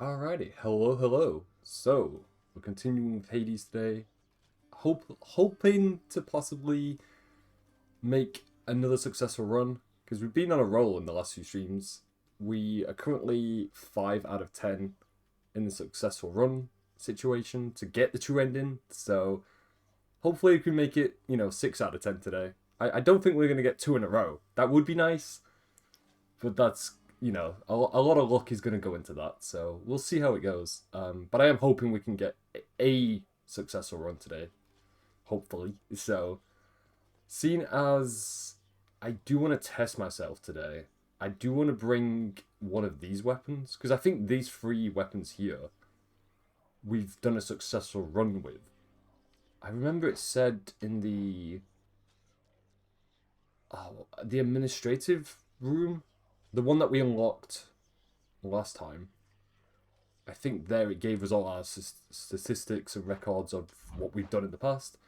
Alrighty, hello. So, we're continuing with Hades today. Hoping to possibly make another successful run, because we've been on a roll in the last few streams. We are currently 5 out of 10 in the successful run situation to get the true ending, so hopefully we can make it, 6 out of 10 today. I don't think we're going to get 2 in a row. That would be nice, but that's a lot of luck is going to go into that, so we'll see how it goes. But I am hoping we can get a successful run today, hopefully. So, seeing as I do want to test myself today, I do want to bring one of these weapons, because I think these 3 weapons here, we've done a successful run with. I remember it said in the administrative room, the one that we unlocked last time, I think there it gave us all our statistics and records of what we've done in the past.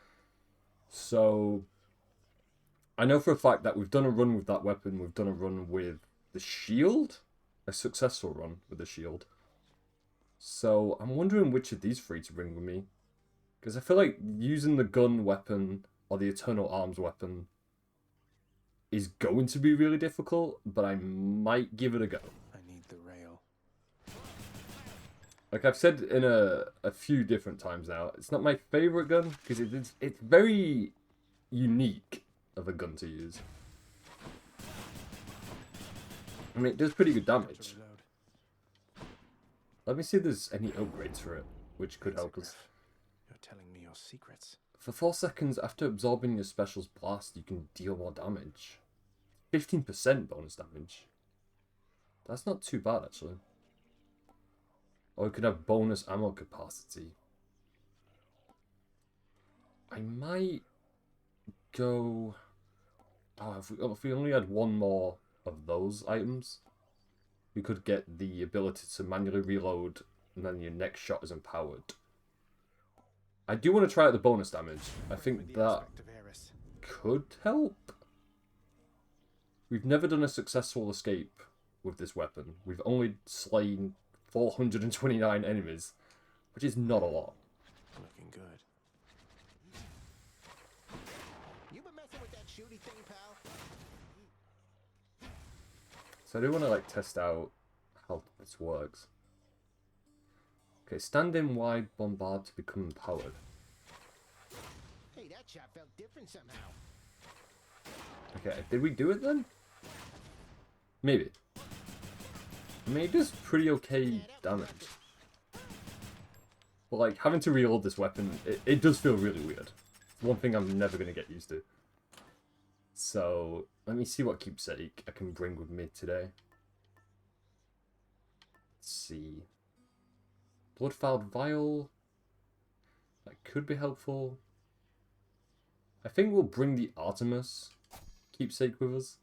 So, I know for a fact that we've done a run with that weapon, we've done a run with the shield, a successful run with the shield. So, I'm wondering which of these 3 to bring with me. Because I feel like using the gun weapon or the Eternal Arms weapon is going to be really difficult, but I might give it a go. I need the rail. Like I've said in a few different times now, it's not my favorite gun because it's very unique of a gun to use. I mean, it does pretty good damage. Let me see if there's any upgrades for it, which could help us. You're telling me your secrets. For 4 seconds after absorbing your special's blast, you can deal more damage. 15% bonus damage. That's not too bad, actually. Or it could have bonus ammo capacity. I might go... Oh, if we only had one more of those items, we could get the ability to manually reload, and then your next shot is empowered. I do want to try out the bonus damage. I think that could help. We've never done a successful escape with this weapon. We've only slain 429 enemies, which is not a lot. Looking good. You been messing with that shooty thing, pal? So I do want to test out how this works. Okay, stand in wide bombard to become empowered. Hey, that shot felt different somehow. Okay, did we do it then? Maybe. I mean, it does pretty okay damage. But having to reload this weapon, it does feel really weird. It's one thing I'm never going to get used to. So, let me see what keepsake I can bring with me today. Let's see. Blood-fouled vial. That could be helpful. I think we'll bring the Artemis keepsake with us,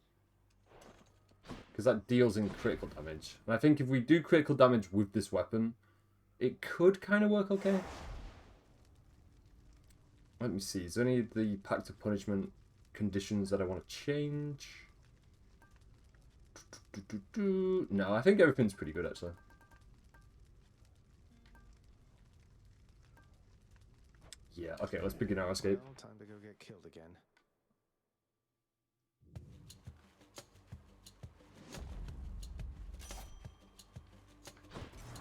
because that deals in critical damage. And I think if we do critical damage with this weapon, it could kind of work okay. Let me see. Is there any of the Pact of Punishment conditions that I want to change? No, I think everything's pretty good, actually. Yeah, okay, let's begin our escape. Well, time to go get killed again.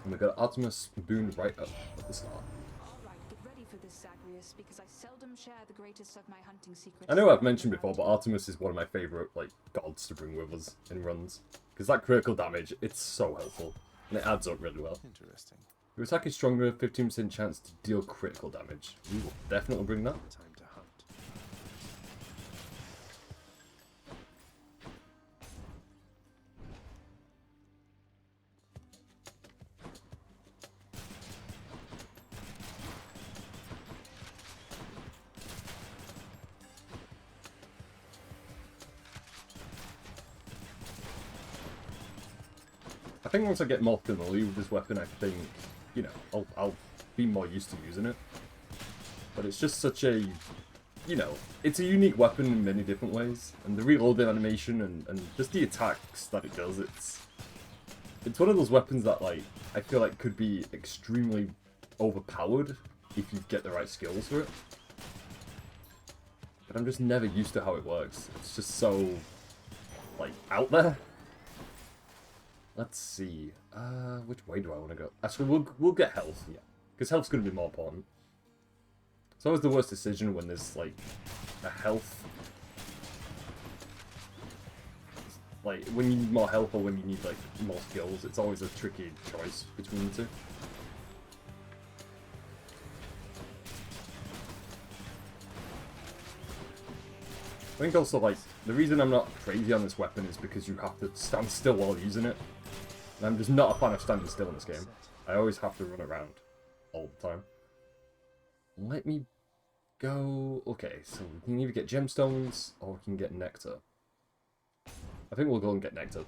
And we got Artemis boon right up at the start. Alright, get ready for this, Zagreus, because I seldom share the greatest of my hunting secrets. I know I've mentioned before, but Artemis is one of my favourite, gods to bring with us in runs. Because that critical damage, it's so helpful. And it adds up really well. Interesting. Your attack is stronger, 15% chance to deal critical damage. We will definitely bring that. Time to hunt. I think once I get more familiar with this weapon, I think, I'll be more used to using it. But it's just such a, it's a unique weapon in many different ways. And the reloading animation and just the attacks that it does, it's one of those weapons that, I feel like could be extremely overpowered if you get the right skills for it. But I'm just never used to how it works. It's just so, like, out there. Let's see. Which way do I want to go? Actually, we'll get health, yeah. Because health's going to be more important. It's always the worst decision when there's, like, a health. Like, when you need more health or when you need, like, more skills, it's always a tricky choice between the two. I think also, like, the reason I'm not crazy on this weapon is because you have to stand still while using it. And I'm just not a fan of standing still in this game. I always have to run around all the time. Let me go... Okay, so we can either get gemstones or we can get nectar. I think we'll go and get nectar.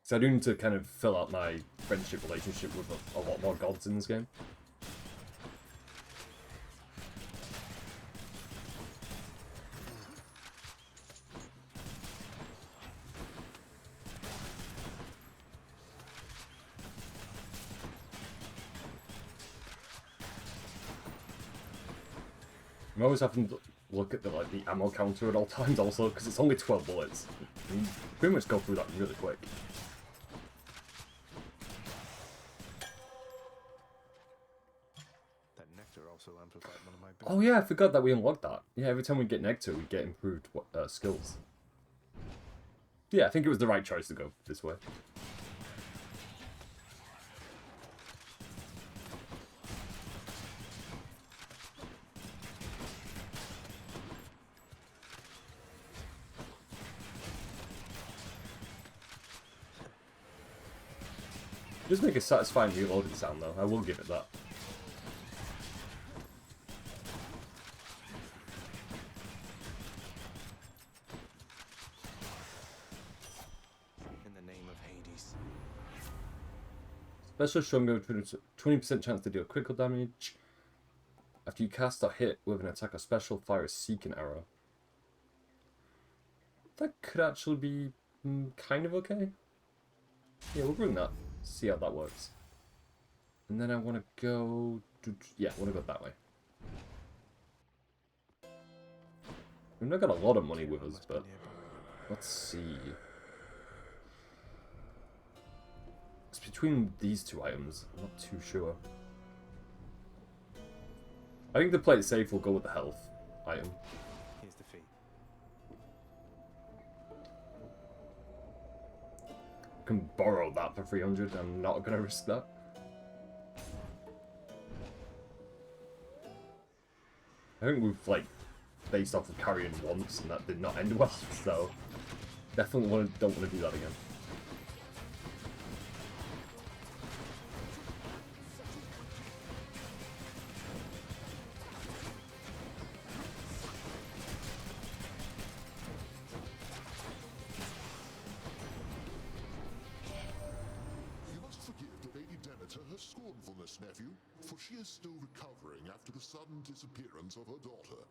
So I do need to kind of fill out my friendship relationship with a lot more gods in this game. I'm always having to look at the ammo counter at all times also, because it's only 12 bullets. You pretty much go through that really quick. That nectar also amplified one of my Oh yeah, I forgot that we unlocked that. Yeah, every time we get nectar, we get improved skills. Yeah, I think it was the right choice to go this way. Does make a satisfying reloading sound though, I will give it that. In the name of Hades. Special Stronger, 20% chance to deal critical damage. After you cast or hit with an attack or special, fire a seeking arrow. That could actually be kind of okay. Yeah, we'll bring that. See how that works. And then I want to go... Yeah, I want to go that way. We've not got a lot of money with us, but... Let's see. It's between these two items. I'm not too sure. I think to play it safe, we'll go with the health item. Here's the fee. Can borrow that for 300. I'm not gonna risk that. I think we've like faced off with Carrion once, and that did not end well. So definitely don't want to do that again. Nephew, for she is still recovering after the sudden disappearance of her daughter.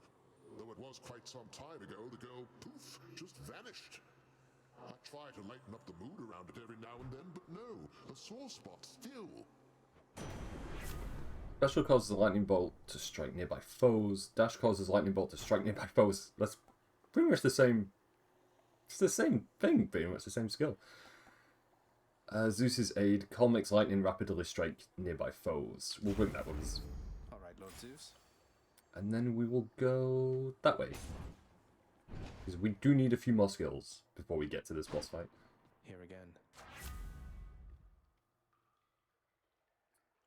Though it was quite some time ago, the girl, poof, just vanished. I try to lighten up the mood around it every now and then, but no, a sore spot still. Special causes a lightning bolt to strike nearby foes. Dash causes lightning bolt to strike nearby foes. That's pretty much the same. It's the same thing, pretty much the same skill. Zeus's aid. Call makes lightning rapidly strike nearby foes. We'll bring that with us. Alright, Lord Zeus. And then we will go that way. Because we do need a few more skills before we get to this boss fight. Here again.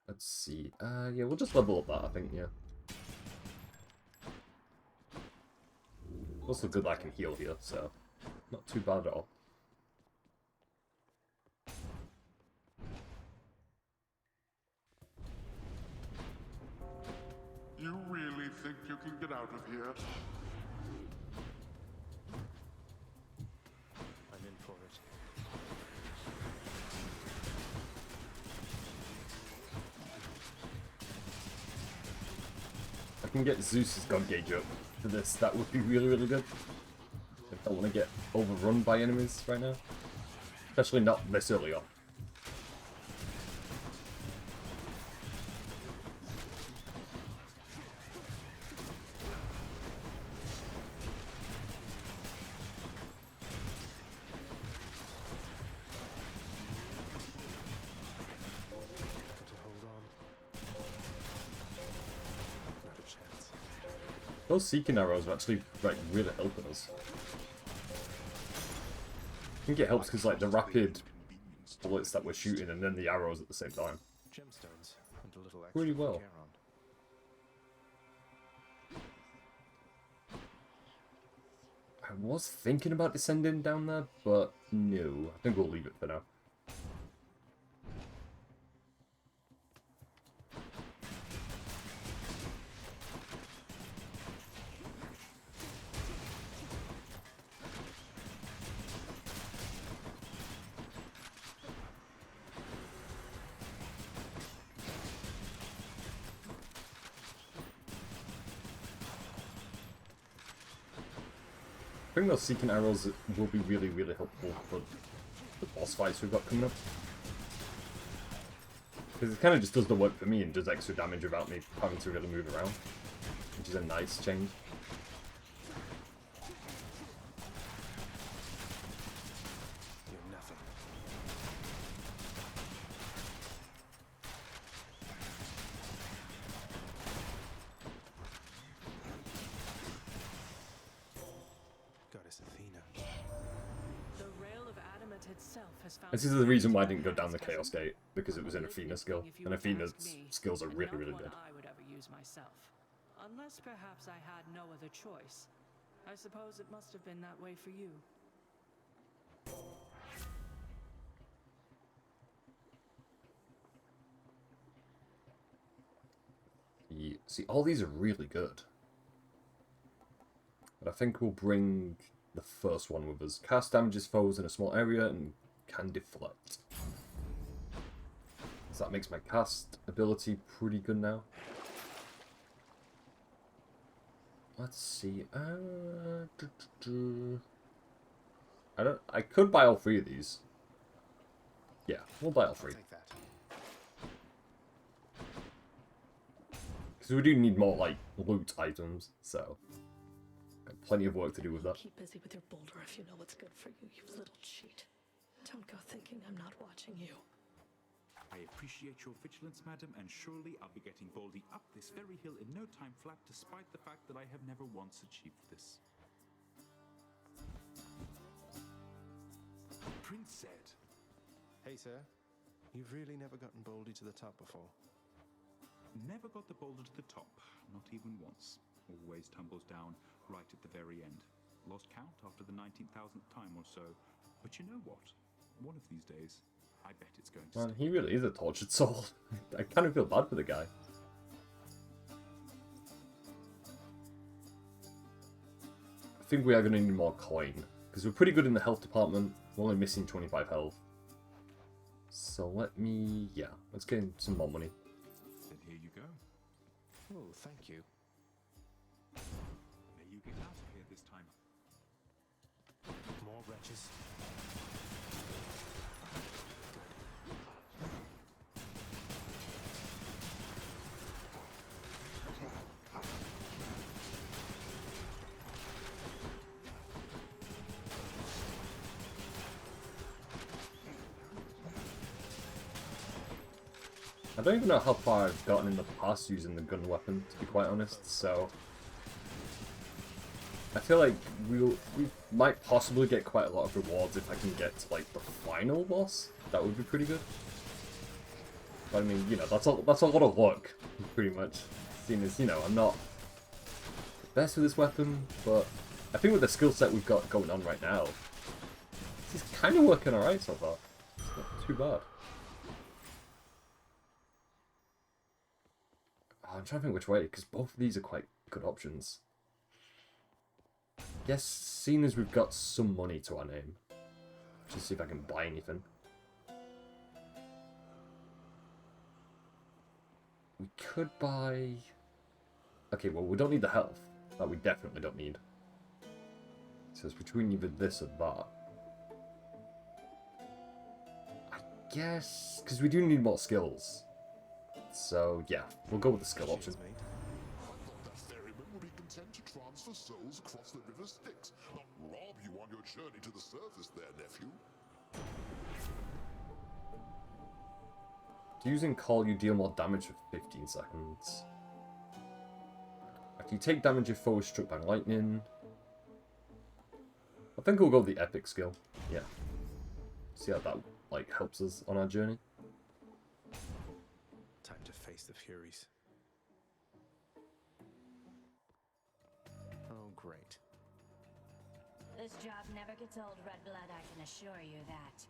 Let's see. Yeah, we'll just level up that, I think, yeah. Also good that I can heal here, so not too bad at all. You really think you can get out of here? I'm in for it. If I can get Zeus's God Gauge up for this, that would be really, really good. I don't want to get overrun by enemies right now. Especially not this early on. Those Seeking Arrows are actually, like, really helping us. I think it helps because, like, the rapid bullets that we're shooting and then the arrows at the same time. Gemstones and a little extra Really for well. Charon. I was thinking about descending down there, but no. I think we'll leave it for now. I think those Seeking Arrows will be really, really helpful for the boss fights we've got coming up. Because it kind of just does the work for me and does extra damage without me having to really move around. Which is a nice change. You're nothing. Goddess Athena. The rail of adamant itself has found. This is the reason why I didn't go down the Chaos Gate, because it was an Athena skill. And Athena's skills are really, really good. I would ever use myself. Unless perhaps I had no other choice. I suppose it must have been that way for you. Yeah, see, all these are really good. But I think we'll bring the first one with us. Cast damages foes in a small area and can deflect. So that makes my cast ability pretty good now. Let's see. I could buy all three of these. Yeah, we'll buy all three. Take that. Because we do need more, like, loot items, so... got plenty of work to do with that. Keep busy with your boulder if you know what's good for you, you little cheat. Don't go thinking I'm not watching you. I appreciate your vigilance, madam, and surely I'll be getting Baldy up this very hill in no time flat, despite the fact that I have never once achieved this. Prince said, Hey, sir. You've really never gotten Baldy to the top before. never got the boulder to the top, not even once. Always tumbles down right at the very end. Lost count after the 19,000th time or so. But you know what? One of these days, I bet it's going to Man, stick. he really is a tortured soul. I kind of feel bad for the guy. I think we are going to need more coin. Because we're pretty good in the health department. We're only missing 25 health. So let me... yeah, let's get some more money. Then here you go. Oh, thank you. May you get out of here this time. More wretches. I don't even know how far I've gotten in the past using the gun weapon, to be quite honest, so... I feel like we might possibly get quite a lot of rewards if I can get to, like, the final boss. That would be pretty good. But I mean, you know, that's a lot of luck, pretty much. Seeing as, you know, I'm not the best with this weapon, but I think with the skill set we've got going on right now, it's kind of working alright so far. It's not too bad. Oh, I'm trying to think which way, because both of these are quite good options. Yes, seeing as we've got some money to our name, just see if I can buy anything. We could buy... okay, well, we don't need the health. That we definitely don't need. So it's between either this or that. I guess... because we do need more skills. So, yeah, we'll go with the skill option. Cheers, mate. I thought that ferryman would be content to transfer souls across the river Styx, not rob you on your journey to the surface there, nephew. Using Call, you deal more damage for 15 seconds. I You take damage if foe is struck by lightning. I think we'll go with the epic skill. Yeah. See how that like helps us on our journey. Time to face the Furies. Oh, great. This job never gets old, Redblood, I can assure you that.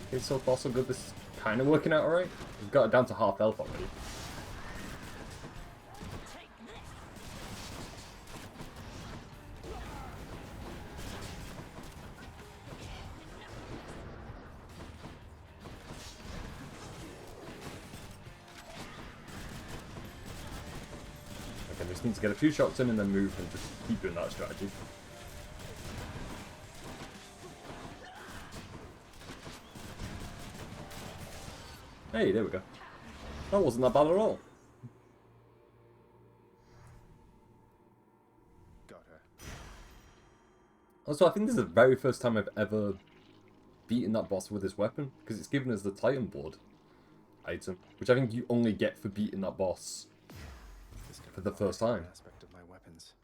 Okay, so far so good. This is kind of working out alright. We've got it down to half health already. Okay, just need to get a few shots in and then move and just keep doing that strategy. Hey, there we go. That wasn't that bad at all. Got her. Also, I think this is the very first time I've ever beaten that boss with this weapon, because it's given us the Titan Blood item, which I think you only get for beating that boss This could for the be first time. aspect of my weapons.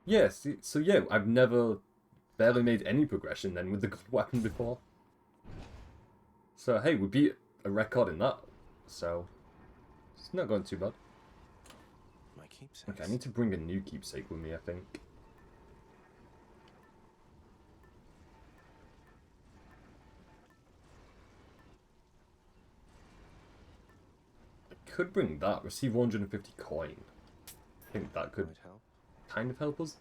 Yes, so yeah, I've never barely made any progression then with the good weapon before. So hey, we beat a record in that, so it's not going too bad. My keepsakes. Okay, I need to bring a new keepsake with me, I think. I could bring that, receive 150 coin. I think that could Might help. kind of help us.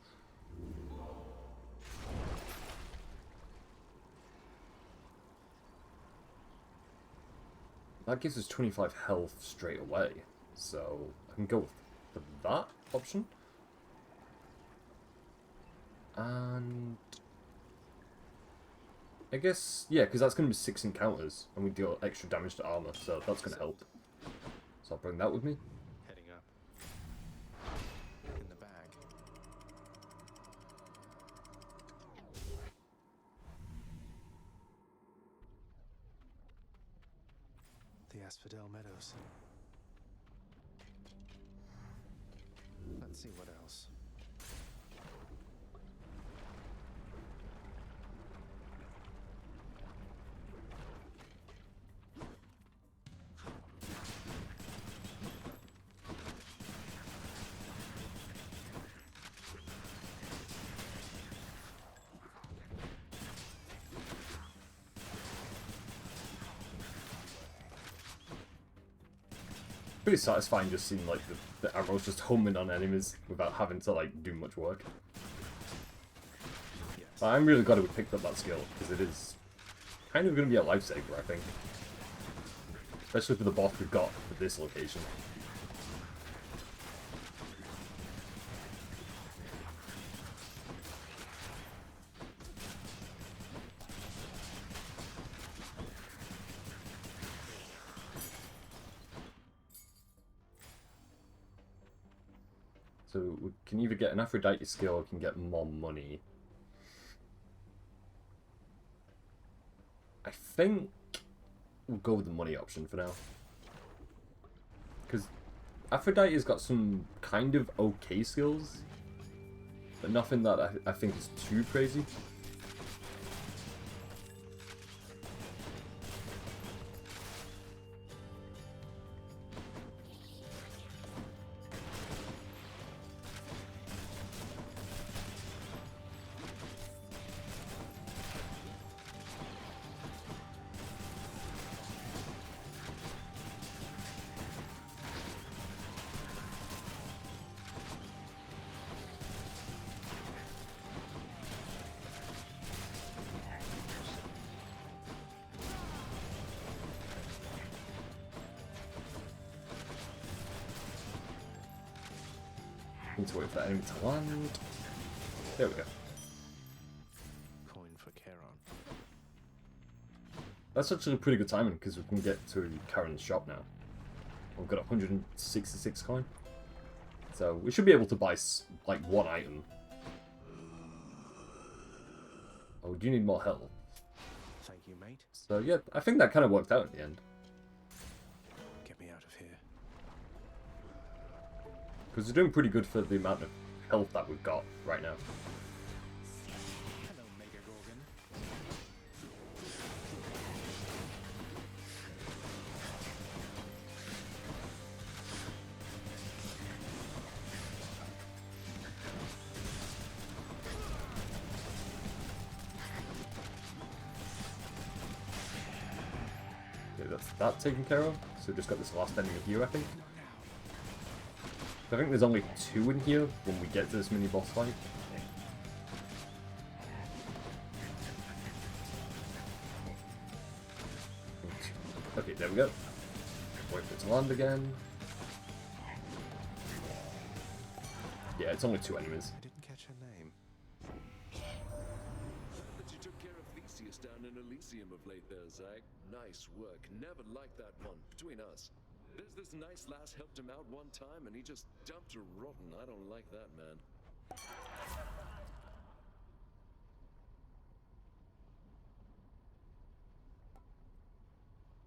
That gives us 25 health straight away, so I can go with that option. And I guess, yeah, because that's going to be 6 encounters, and we deal extra damage to armor, so that's going to help. So I'll bring that with me. Heading up. In the bag. The Asphodel Meadows. Let's see what else. Pretty satisfying just seeing like the arrows just homing on enemies without having to like do much work. Yes. But I'm really glad we picked up that skill, because it is kind of going to be a lifesaver, I think. Especially for the boss we've got for this location. So we can either get an Aphrodite skill or we can get more money. I think we'll go with the money option for now. Because Aphrodite's got some kind of okay skills, but nothing that I think is too crazy. Need to wait for that enemy to land. There we go. Coin for Charon. That's actually pretty good timing because we can get to Charon's shop now. We've got 166 coin. So we should be able to buy like one item. Oh, we do need more health. Thank you, mate. So yeah, I think that kind of worked out at the end. Get me out of here. Because we're doing pretty good for the amount of health that we've got right now. Hello, Mega Gorgon. Okay, that's that taken care of. So we've just got this last ending of here, I think. I think there's only 2 in here when we get to this mini boss fight. Okay, there we go. Wait for it to land again. Yeah, it's only 2 enemies. I didn't catch her name. But you took care of Theseus down in Elysium of late there, Zag. Nice work. Never liked that one. Between us. There's this nice lass helped him out one time and he just dumped her rotten. I don't like that, man.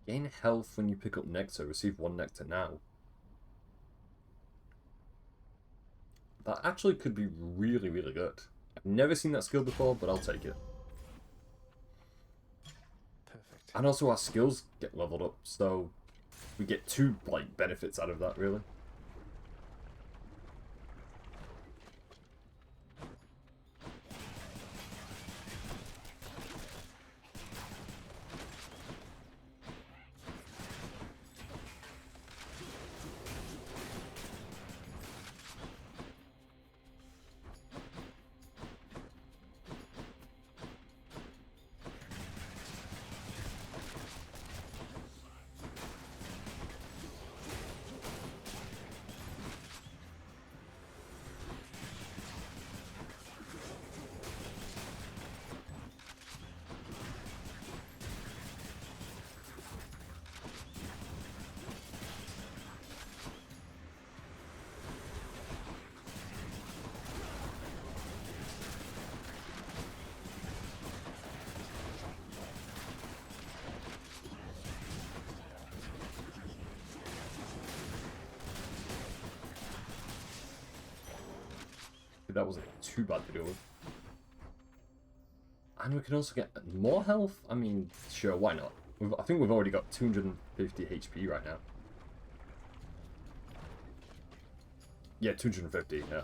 Gain health when you pick up Nectar. Receive 1 Nectar now. That actually could be really, really good. I've never seen that skill before, but I'll take it. Perfect. And also our skills get leveled up, so we get 2 like benefits out of that, really. That wasn't too bad to deal with. And we can also get more health? I mean, sure, why not? I think we've already got 250 HP right now. Yeah, 250, yeah.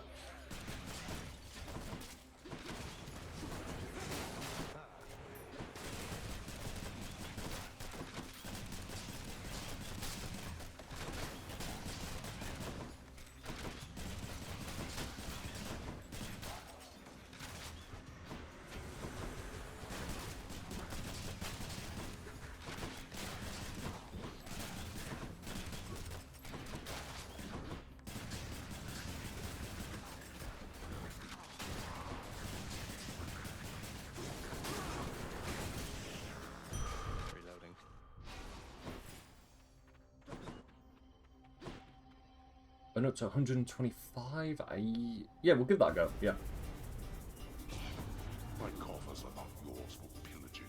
Reloading. And up to 125. Yeah, we'll give that a go. Yeah. My coffers are not yours for pillaging.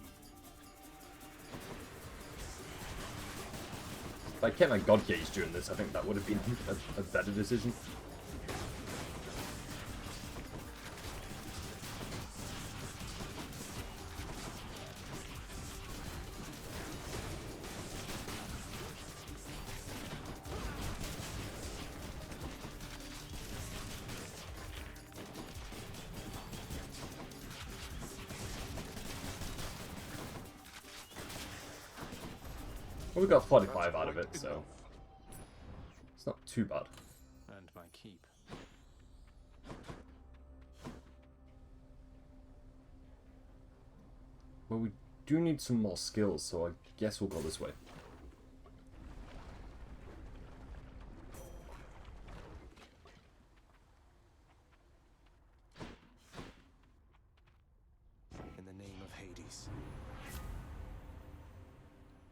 If I kept my God Gauge during this, I think that would have been a better decision. Well, we got 45 out of it, so it's not too bad. And my keep. Well, we do need some more skills, so I guess we'll go this way.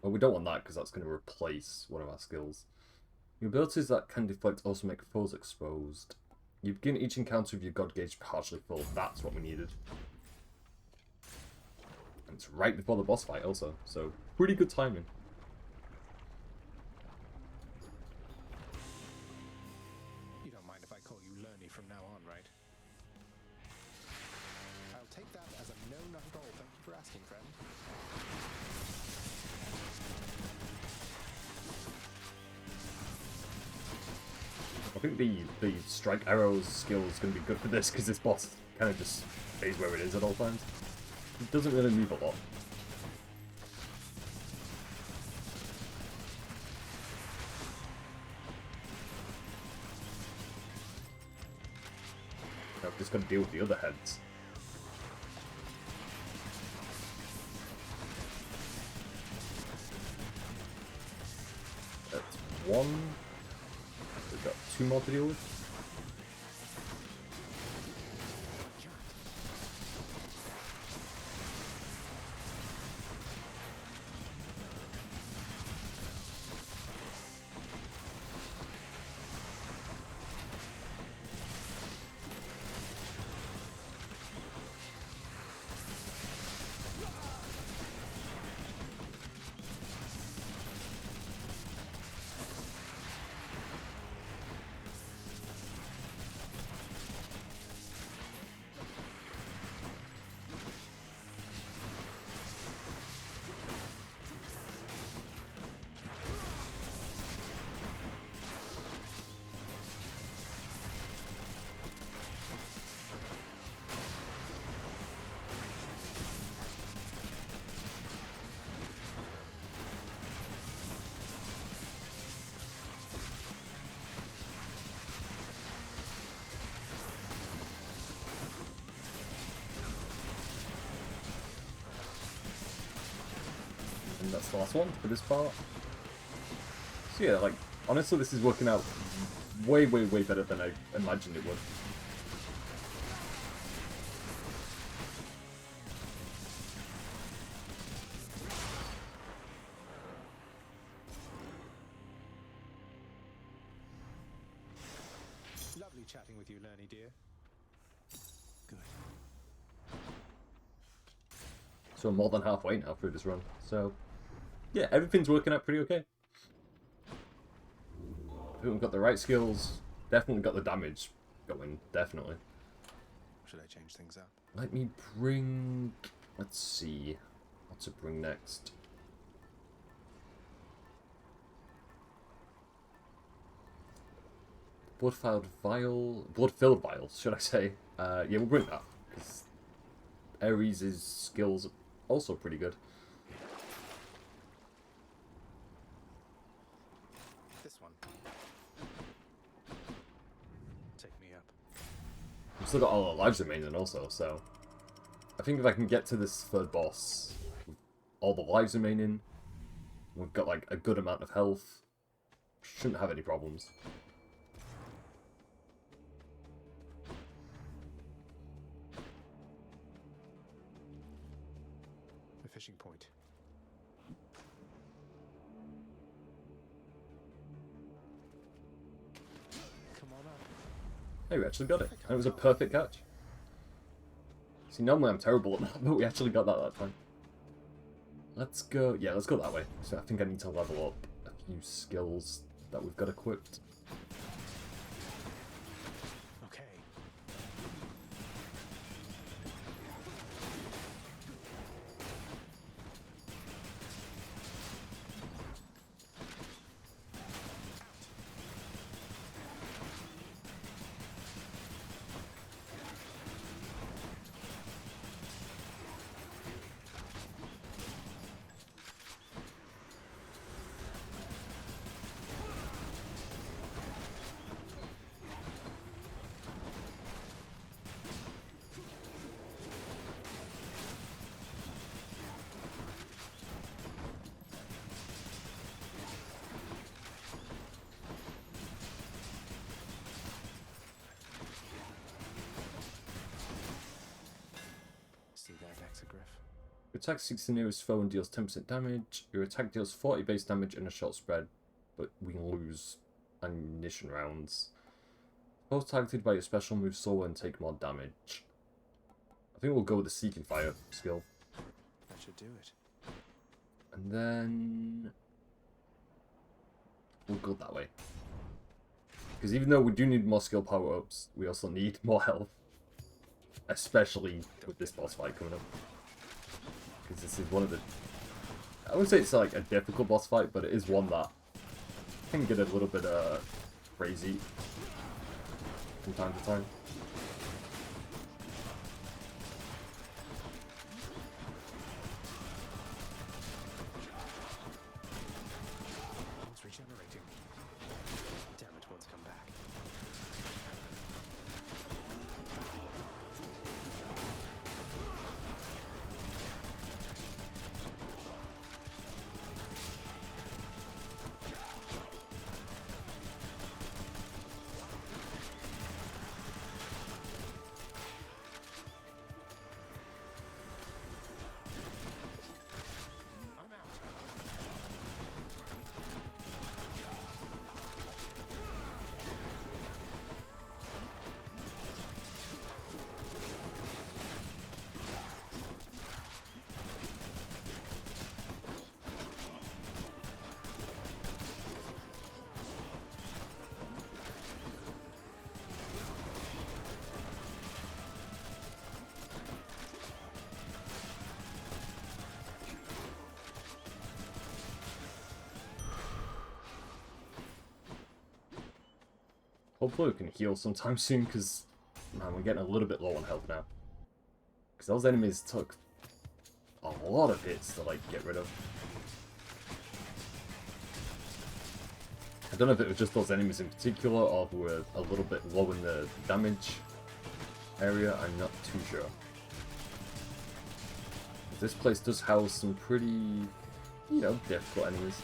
Well, we don't want that because that's going to replace one of our skills. Your abilities that can deflect also make foes exposed. You begin each encounter with your god gauge partially full. That's what we needed. And it's right before the boss fight also, so pretty good timing. You don't mind if I call you Lerny from now on, right? I'll take that as a no, not at all. Thank you for asking, friend. I think the strike arrows skill is going to be good for this because this boss kind of just stays where it is at all times. It doesn't really move a lot. I've just got to deal with the other heads. That's one. We've got 2 more to deal with. And that's the last one for this part. So yeah, like, honestly this is working out way, way, way better than I imagined it would. Lovely chatting with you, Lerny dear. Good. So I'm more than halfway now through this run. So yeah, everything's working out pretty okay. I think we've got the right skills. Definitely got the damage going. Definitely. Should I change things up? Let me bring... Let's see. What to bring next. Blood-filled vial... Blood-filled vials, should I say. Yeah, we'll bring that. Because Ares' skills are also pretty good. This one. Take me up. We've still got all our lives remaining also, so... I think if I can get to this third boss with all the lives remaining, we've got like a good amount of health, shouldn't have any problems. The fishing point. Come on up. Hey, we actually got it. And it was a perfect catch. See, normally I'm terrible at that, but we actually got that time. Let's go... Yeah, let's go that way. So I think I need to level up a few skills that we've got equipped. Okay. attack seeks the nearest foe and deals 10% damage. Your attack deals 40 base damage in a short spread, but we can lose ammunition rounds. Both targeted by your special move slower and take more damage. I think we'll go with the Seeking Fire skill. That should do it. And then we'll go that way. Because even though we do need more skill power-ups, we also need more health. Especially with this boss fight coming up. Because this is one of the... I wouldn't say it's like a difficult boss fight, but it is one that can get a little bit crazy from time to time. It's regenerating. Damn it, one's come back. Hopefully we can heal sometime soon, because, man, we're getting a little bit low on health now. Because those enemies took a lot of hits to, like, get rid of. I don't know if it was just those enemies in particular, or if we were a little bit low in the damage area, I'm not too sure. This place does house some pretty, you know, difficult enemies.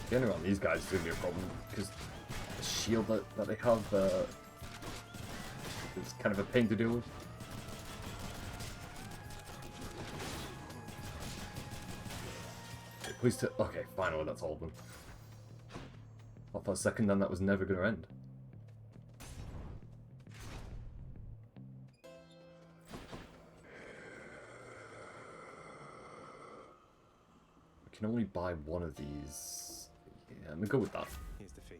Getting around these guys is going to be a problem, because the shield that they have is kind of a pain to deal with. Please okay, finally that's all of them. I thought for a second then that was never going to end. We can only buy one of these. Yeah, I'm gonna go with that. Here's the fee.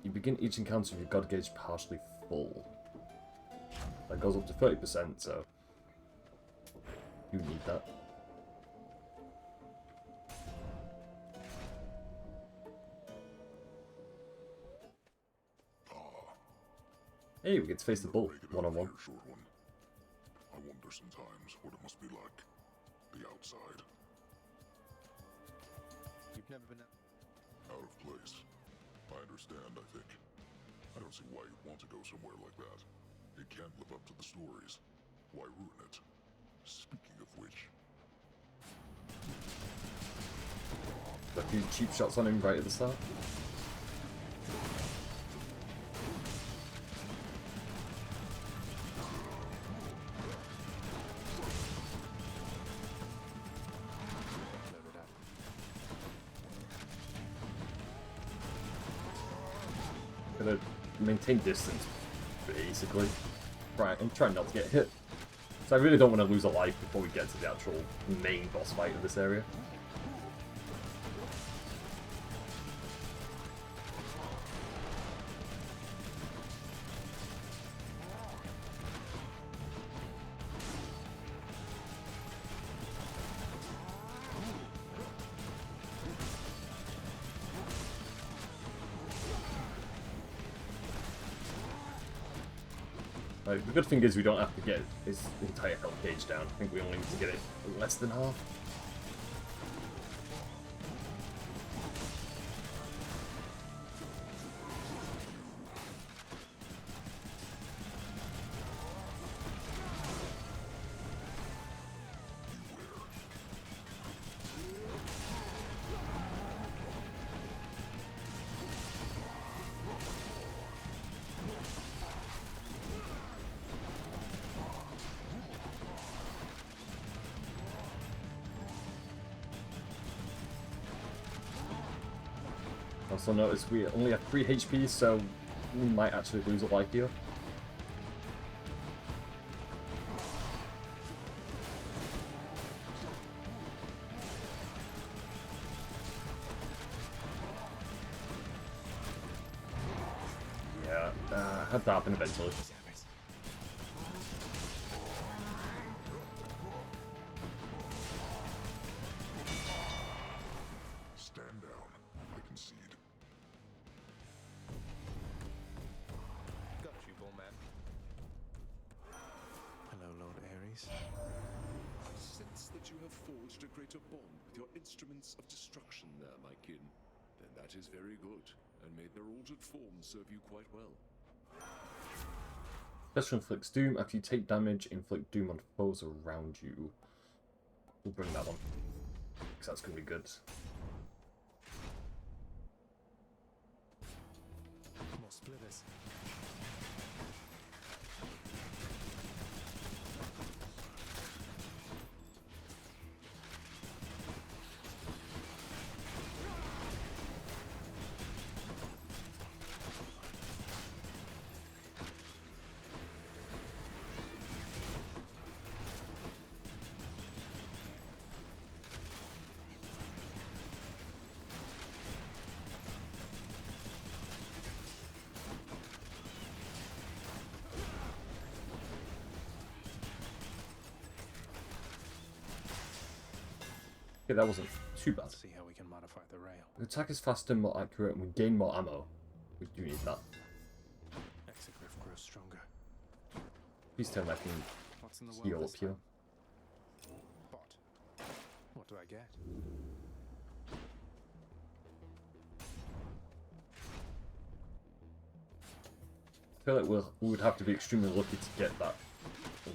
You begin each encounter with your god gauge partially full. That goes up to 30%, so you need that. Hey, we get to face the bull one-on-one. Short one. I wonder sometimes what it must be like. The outside. You've never been Out of place. I understand, I think. I don't see why you'd want to go somewhere like that. It can't live up to the stories. Why ruin it? Speaking of which... A few cheap shots on him right at the start. Gonna maintain distance, basically. Right, and try not to get hit. So I really don't want to lose a life before we get to the actual main boss fight of this area. Like, the good thing is we don't have to get his entire health gauge down. I think we only need to get it less than half. Also notice we only have 3 HP, so we might actually lose a life here. Yeah, had to happen eventually. Stand down. I concede. Got you, Bullman. Hello, Lord Ares. I sense that you have forged a greater bond with your instruments of destruction there, my kin. Then that is very good, and may their altered forms serve you quite well. Special inflicts doom. After you take damage, inflict doom on foes around you. We'll bring that one, because that's going to be good. More splitters. Okay, that wasn't too bad. Let's see how we can modify the rail. The attack is faster, more accurate, and we gain more ammo. We do need that. Exegriff grows stronger. Please tell me I can What's in the heal well up this here. time? Bot. What do I get? I feel like we would have to be extremely lucky to get that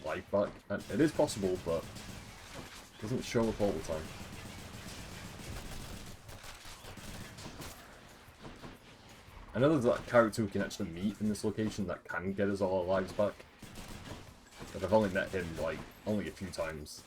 life back. And it is possible, but it doesn't show up all the time. I know there's that character we can actually meet in this location that can get us all our lives back. But I've only met him, like, only a few times.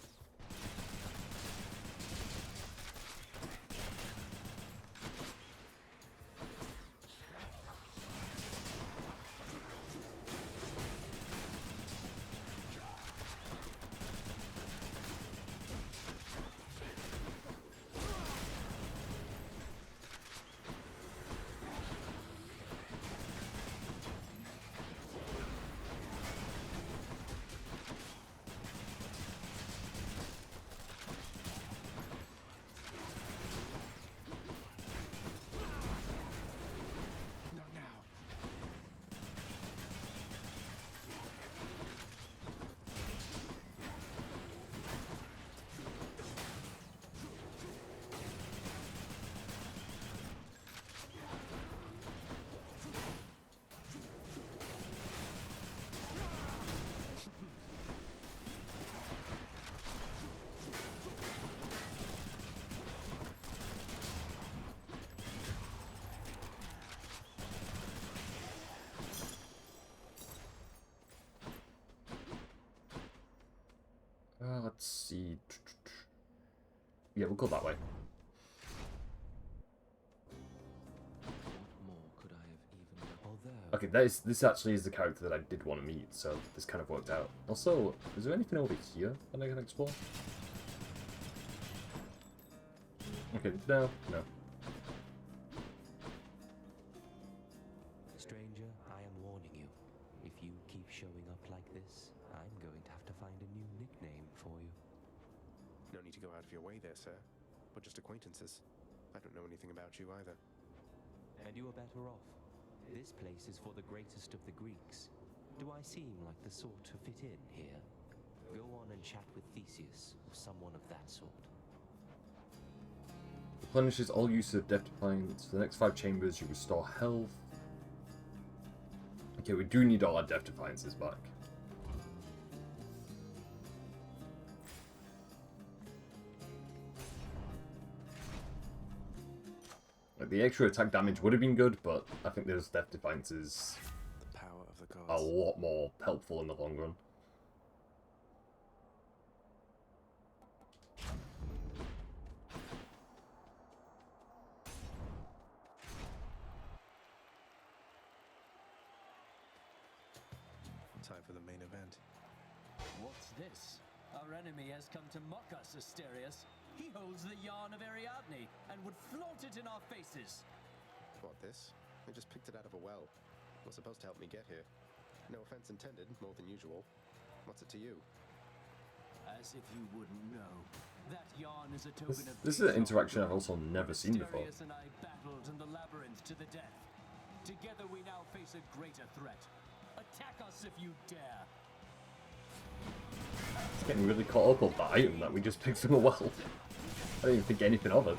Not now. Let's see. Yeah, we'll go that way. What more could I have even done? Although Okay, this actually is the character that I did want to meet, so this kind of worked out. Also, is there anything over here that I can explore? Okay, no. stranger, I am warning you. If you keep showing up like this, I'm going to have to find a new nickname for you. No need to go out of your way there, sir. We're just acquaintances. I don't know anything about you either. And you are better off. This place is for the greatest of the Greeks. Do I seem like the sort to fit in here? Go on and chat with Theseus, or someone of that sort. Replenishes all use of Death Defiance. For the next 5 chambers, you restore health. Okay, we do need all our Death Defiances back. Like, the extra attack damage would have been good, but I think those Death Defiances The power of the are a gods. lot more helpful in the long run. Time for the main event. What's this? Our enemy has come to mock us, Asterius. He holds the yarn of Ariadne and would flaunt it in our faces. What, this? I just picked it out of a well. Was supposed to help me get here. No offense intended, more than usual. What's it to you? As if you wouldn't know. That yarn is a token of This is an interaction I've also never seen before. Asterius and I battled in the labyrinth to the death. Together we now face a greater threat. Attack us if you dare. It's getting really caught up on that item that we just picked from a well. I don't even think anything of it.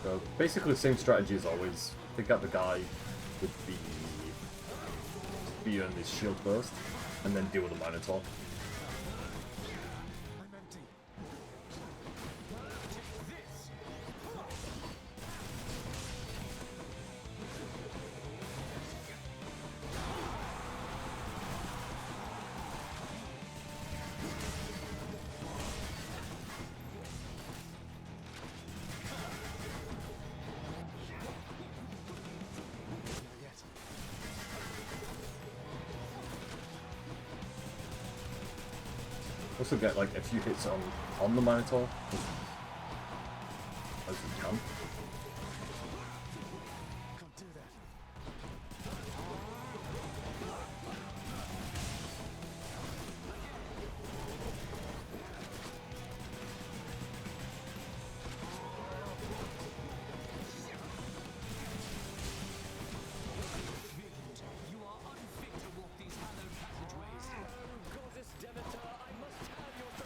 So basically the same strategy as always. Pick out the guy with the spear and his shield burst, and then deal with the Minotaur. Also get like a few hits on the Minotaur as we can.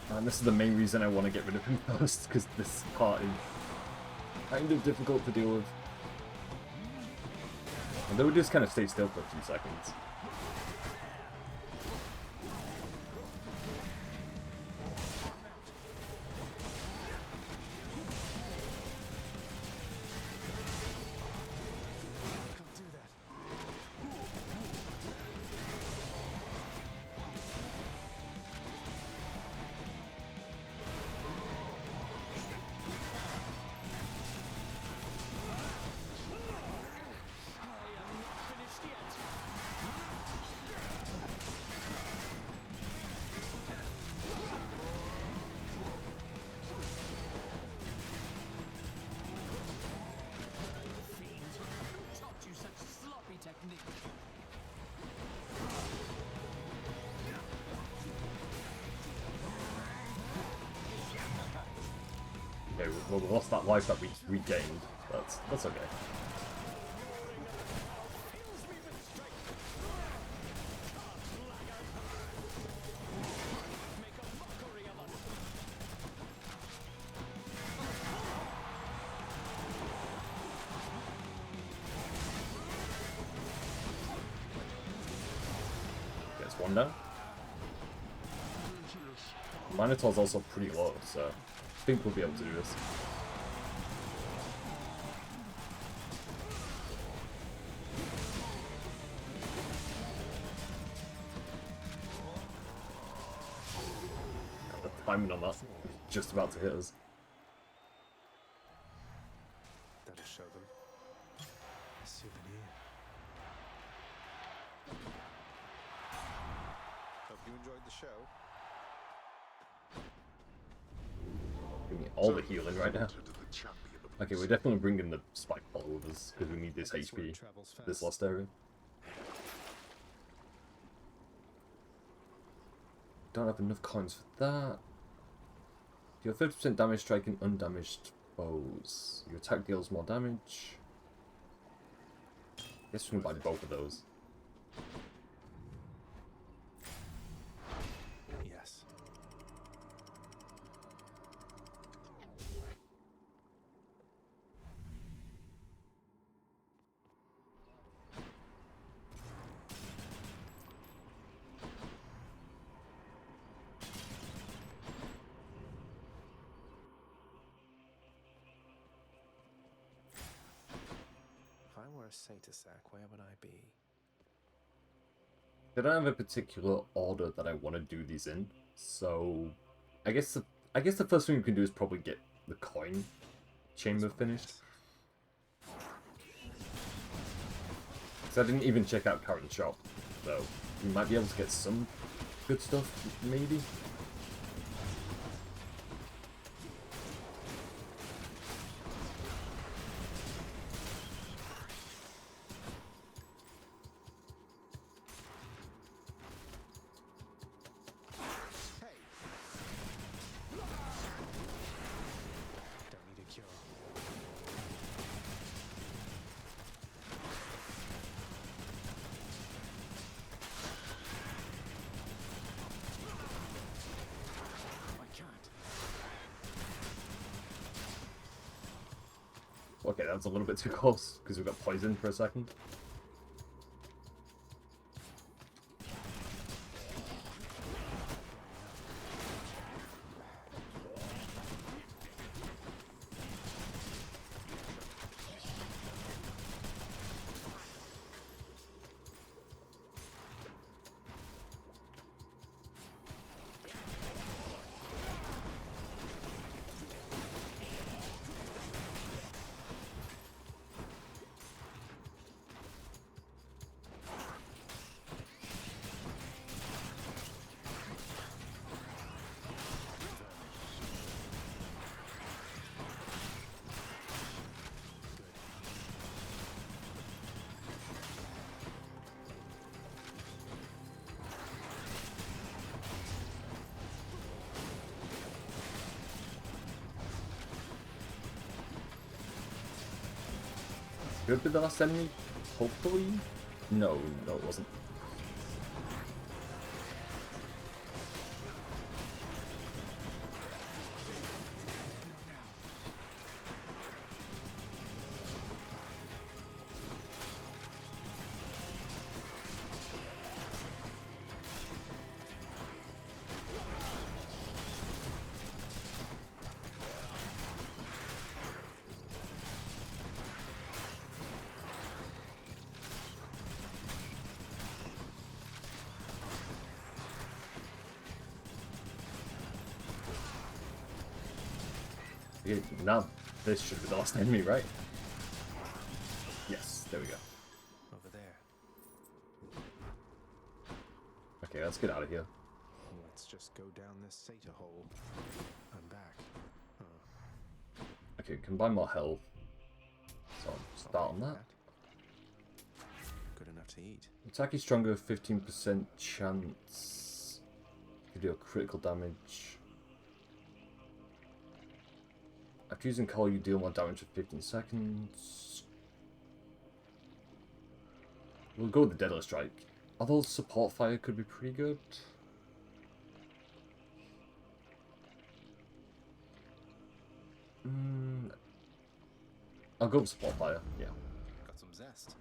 And this is the main reason I want to get rid of him first, because this part is kind of difficult to deal with. And they would just kind of stay still for a few seconds. Okay, well, we lost that life that we regained. That's okay. Gets one down. Minotaur's also pretty low, so I think we'll be able to do this. God, the timing on that is just about to hit us. That'll show them. A souvenir. Hope you enjoyed the show. Give me all the healing right now. Okay, we're definitely bringing the spike ball with us because we need this HP, this last area. don't have enough coins for that. Deal 50% damage striking undamaged foes. Your attack deals more damage. Guess we can buy both of those. Yes. If I were a Satysack, where would I be? I don't have a particular order that I want to do these in, so I guess the first thing we can do is probably get the coin chamber finished. So I didn't even check out current shop, so we might be able to get some good stuff, maybe. Don't need a cure. I can't. Okay, that's a little bit too close, because we got poisoned for a second. Could be the last enemy, hopefully? No, it wasn't. Okay, now this should be the last enemy, right? Yes, there we go. Over there. Okay, let's get out of here. Let's just go down this Satyr hole. I'm back. Oh. Okay, combine more health. So I'll start on that. Good enough to eat. Attack is stronger, 15% chance to deal critical damage. After using Call, you deal more damage for 15 seconds. We'll go with the Deadly Strike. Although Support Fire could be pretty good. I'll go with Support Fire, yeah. Got some zest.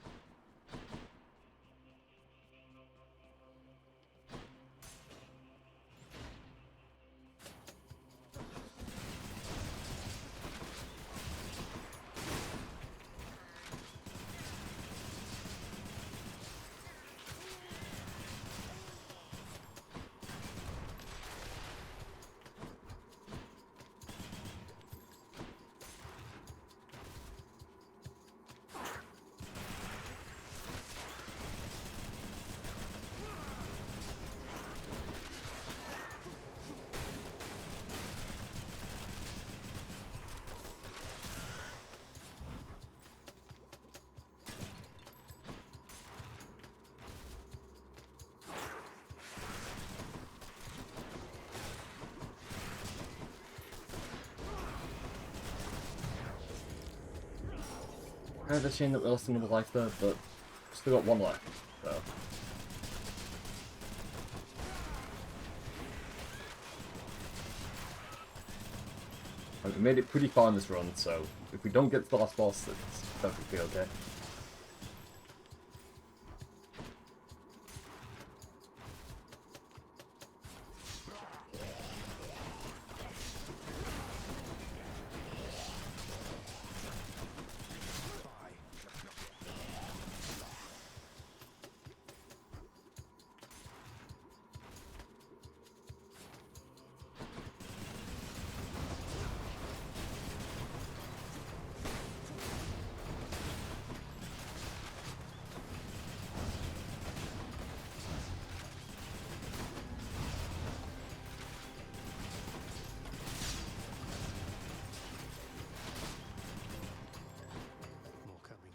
Kind of a shame that we lost another life there, but still got one left, so. And we made it pretty far in this run, so if we don't get to the last boss, it's perfectly okay. More coming.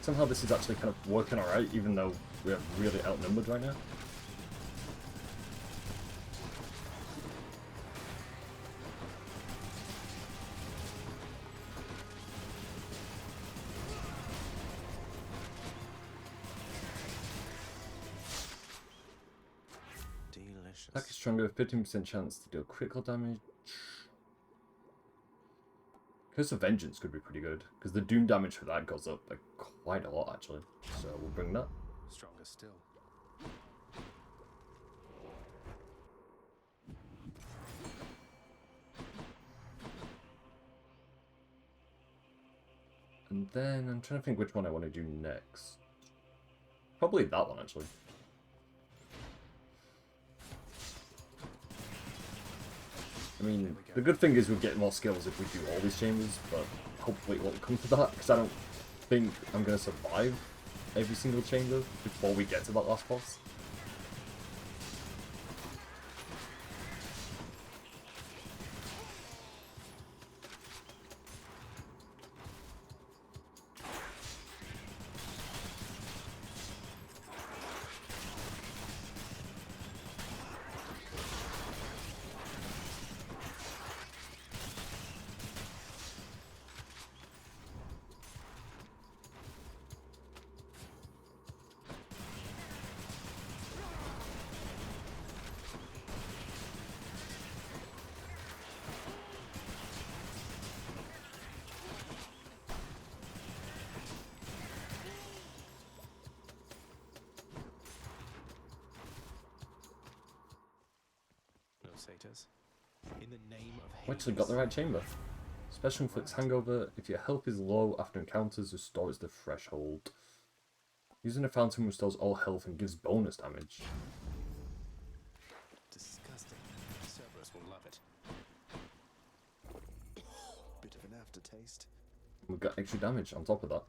Somehow this is actually kind of working alright, even though we're really outnumbered right now. Delicious. Attack is stronger with 15% chance to deal critical damage. Curse of Vengeance could be pretty good, because the Doom damage for that goes up like quite a lot actually. So we'll bring that. Stronger still. And then I'm trying to think which one I want to do next. Probably that one actually. I mean, the good thing is we get more skills if we do all these chambers, but hopefully it won't come to that, because I don't think I'm going to survive every single chamber before we get to that last boss. No satyrs. In the name of We actually got the right chamber. Special inflicts hangover. If your health is low after encounters, restores the threshold. Using a fountain restores all health and gives bonus damage. Disgusting. Cerberus will love it. Bit of an aftertaste. We've got extra damage on top of that.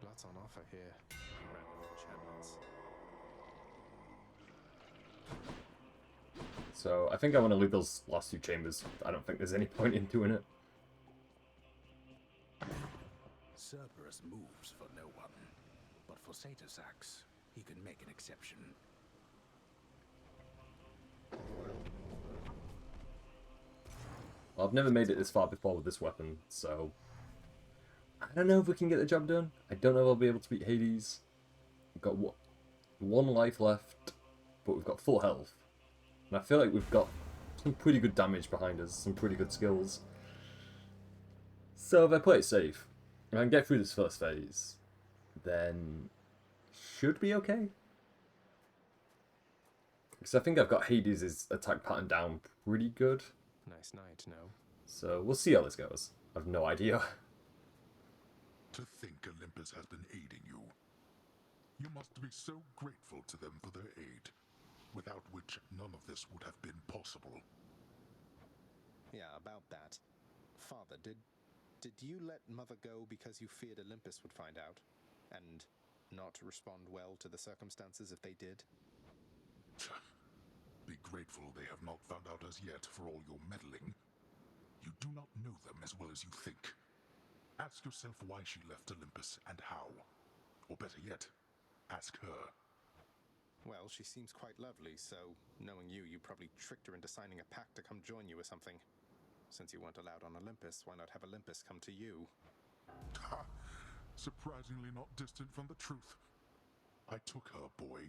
Lots on offer here. Random enchantments. So I think I want to leave those last two chambers. I don't think there's any point in doing it. Cerberus moves for no one, but for Satyr-Sax, he can make an exception. Well, I've never made it this far before with this weapon, so I don't know if we can get the job done. I don't know if I'll be able to beat Hades. We've got one life left, but we've got full health. And I feel like we've got some pretty good damage behind us, some pretty good skills. So if I play it safe, if I can get through this first phase, then should be okay. Because I think I've got Hades' attack pattern down pretty good. Nice night, no? So we'll see how this goes. I've no idea. To think Olympus has been aiding you. You must be so grateful to them for their aid, without which none of this would have been possible. Yeah, about that. Father, did you let Mother go because you feared Olympus would find out? And not respond well to the circumstances if they did? Be grateful they have not found out as yet for all your meddling. You do not know them as well as you think. Ask yourself why she left Olympus and how. Or better yet, ask her. Well, she seems quite lovely, so knowing you probably tricked her into signing a pact to come join you or something. Since you weren't allowed on Olympus, why not have Olympus come to you? Ha! Surprisingly not distant from the truth. I took her, boy.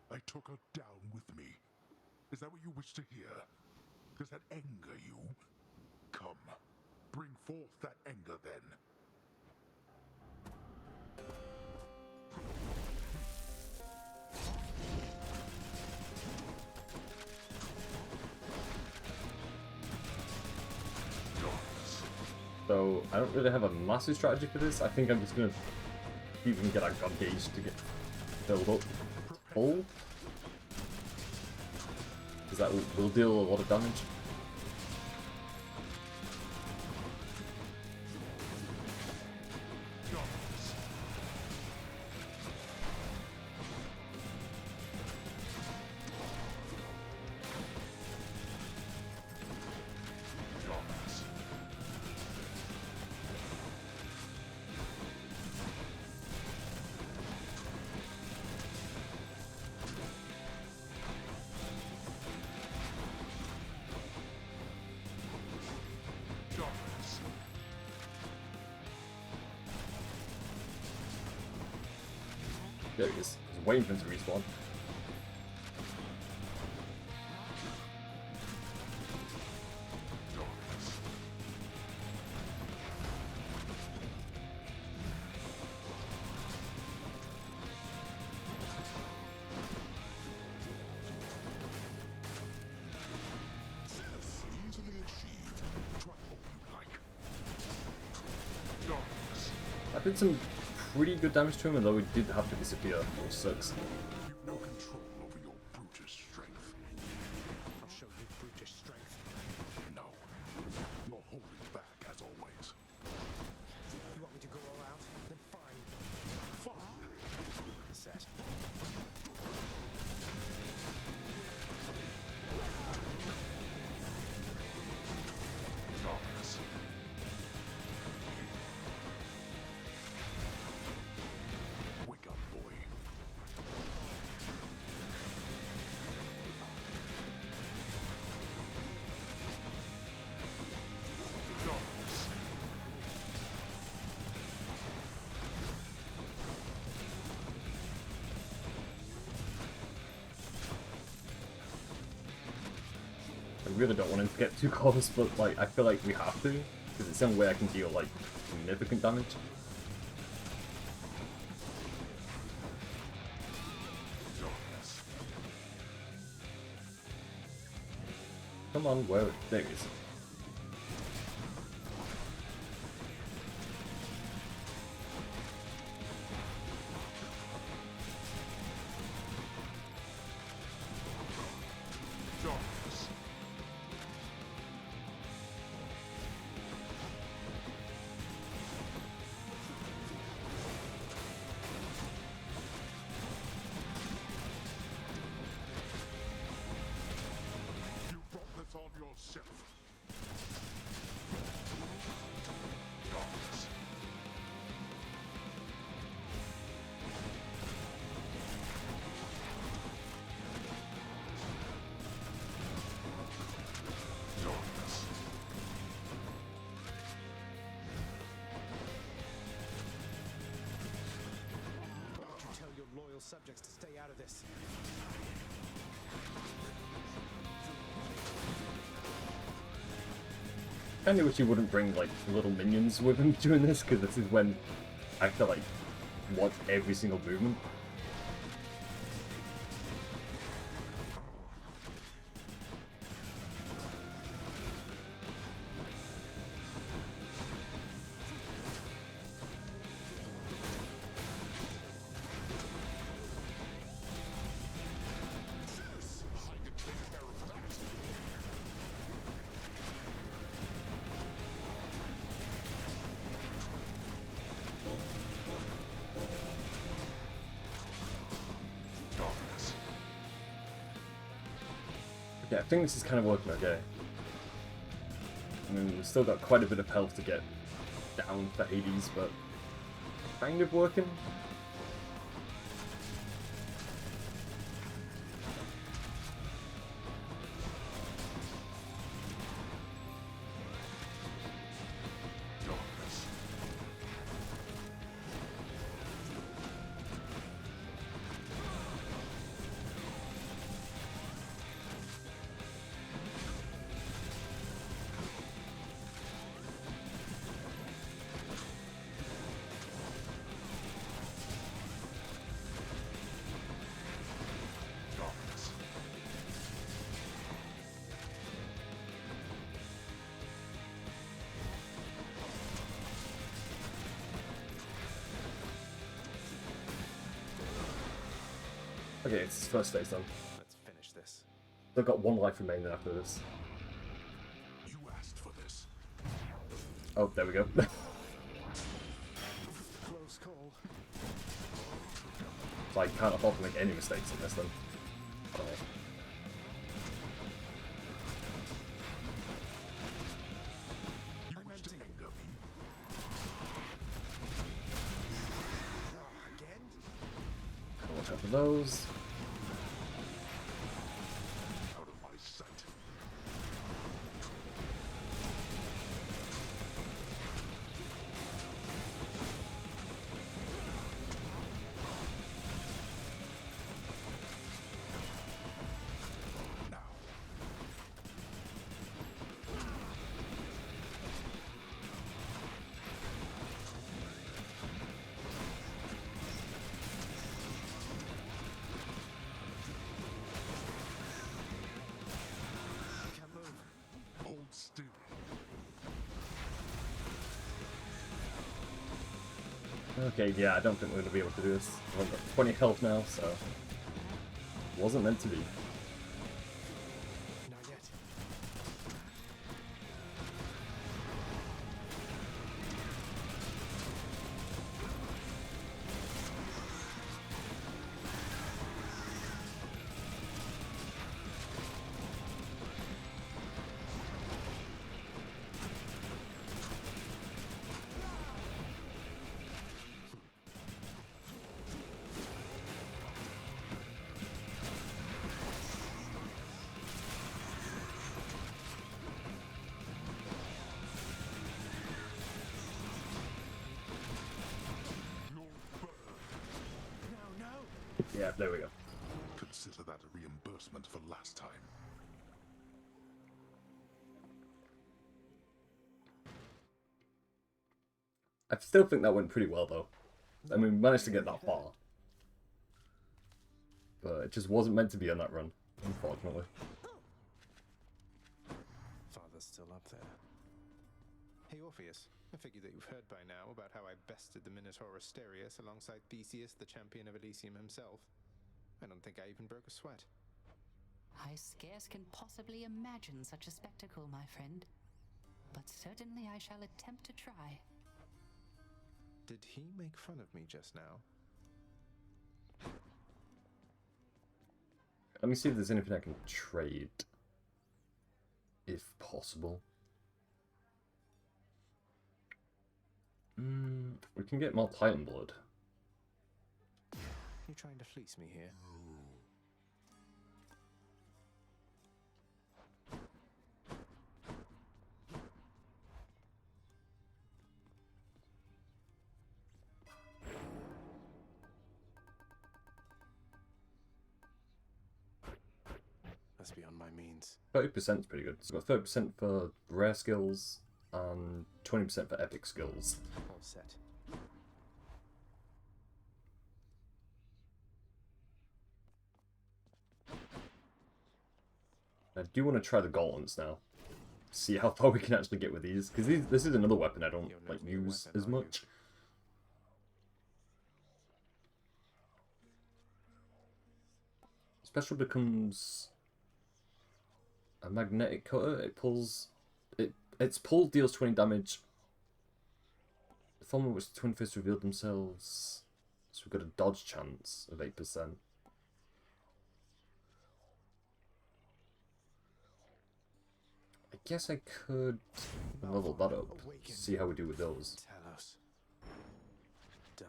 I took her down with me. Is that what you wish to hear? Does that anger you? Come, bring forth that anger then. So I don't really have a massive strategy for this. I think I'm just gonna even get a god gauge to get filled up full. Because that will deal a lot of damage. There he is. I was waiting for him to respawn. Easily achieved. Try what you like. I did some pretty good damage to him, although he did have to disappear, which sucks. You've no control over your brutish strength. I'll show you brutish strength. No. You're holding back as always. You want me to go all out? Then fine. Fine. Set. Darkness. Wake up, boy. Darkness. I really don't want him to get too close, but like I feel like we have to, because it's the only way I can deal like significant damage. Darkness. Come on, where? There he is. Darkness. You brought this on yourself. Darkness. Darkness. Why don't you tell your loyal subjects to stay out of this? Kinda wish he wouldn't bring like little minions with him doing this, because this is when I have to like watch every single movement. Yeah, I think this is kind of working okay. I mean, we've still got quite a bit of health to get down for Hades, but kind of working. Okay, it's his first phase done. Let's finish this. They've got one life remaining after this. You asked for this. Oh, there we go. Close call. So I can't afford to make any mistakes in this then. Oh. You wish to anger me? Again? Watch out for those. Out of my sight. Now. Can't move. Hold still. Okay, yeah, I don't think we're going to be able to do this. I've got 20 health now, so... Wasn't meant to be. Not yet. Yeah, there we go. Consider that a reimbursement for last time. I still think that went pretty well, though. I mean, we managed to get that far. But it just wasn't meant to be on that run, unfortunately. Father's still up there. Hey, Orpheus. I figure that you've heard by now about how I bested the Minotaur Asterius alongside Theseus, the champion of Elysium himself. I don't think I even broke a sweat. I scarce can possibly imagine such a spectacle, my friend. But certainly I shall attempt to try. Did he make fun of me just now? Let me see if there's anything I can trade. If possible. We can get more Titan blood. You trying to fleece me here? That's beyond my means. 30% is pretty good. So we've got 30% for rare skills and 20% for epic skills. All set. I do want to try the gauntlets now. See how far we can actually get with these. Because this is another weapon I don't like use as much. Special becomes a magnetic cutter. It pulls... Its pull deals 20 damage. The form in which the twin fists revealed themselves. So we've got a dodge chance of 8%. guess I could level that up, see how we do with those. Talos. Done.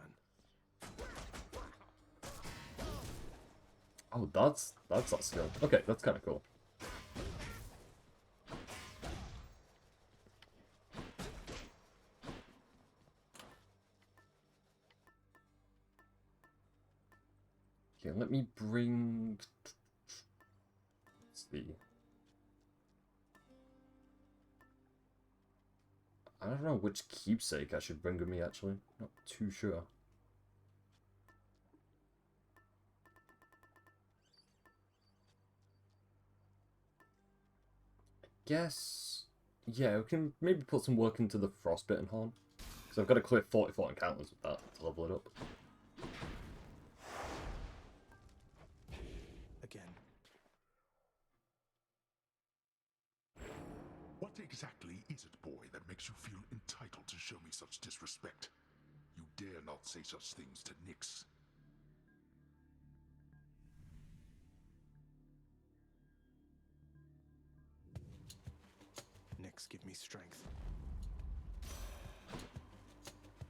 Oh, that's that skill. Okay, that's kind of cool. Okay, let me bring... Let's see. I don't know which keepsake I should bring with me, actually. Not too sure. I guess... Yeah, we can maybe put some work into the Frostbitten Horn. Because I've got to clear 44 encounters with that to level it up. What exactly is it, boy, that makes you feel entitled to show me such disrespect? You dare not say such things to Nyx. Nyx, give me strength.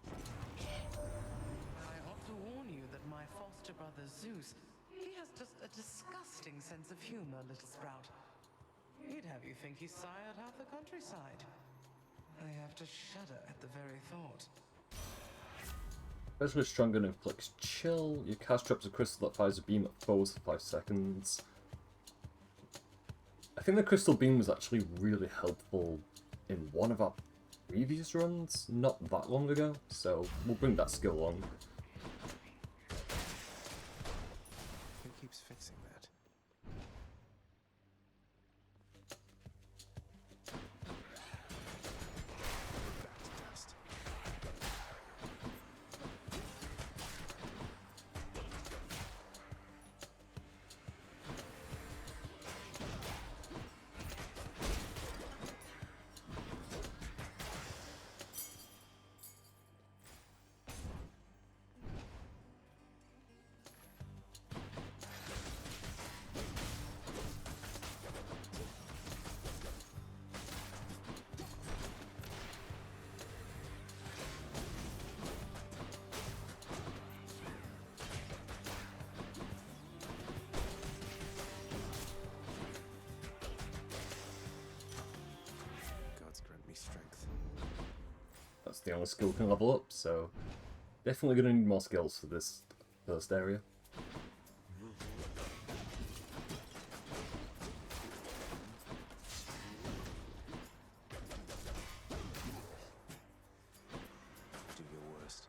I ought to warn you that my foster brother Zeus, he has just a disgusting sense of humor, little sprout. He'd have you think he sired half the countryside. I have to shudder at the very thought. Especially strong and inflicts chill. Your cast drops a crystal that fires a beam at foes for 5 seconds. I think the crystal beam was actually really helpful in one of our previous runs, not that long ago, so we'll bring that skill along. Who keeps fixing that? That's the only skill we can level up, so definitely going to need more skills for this first area. Do your worst.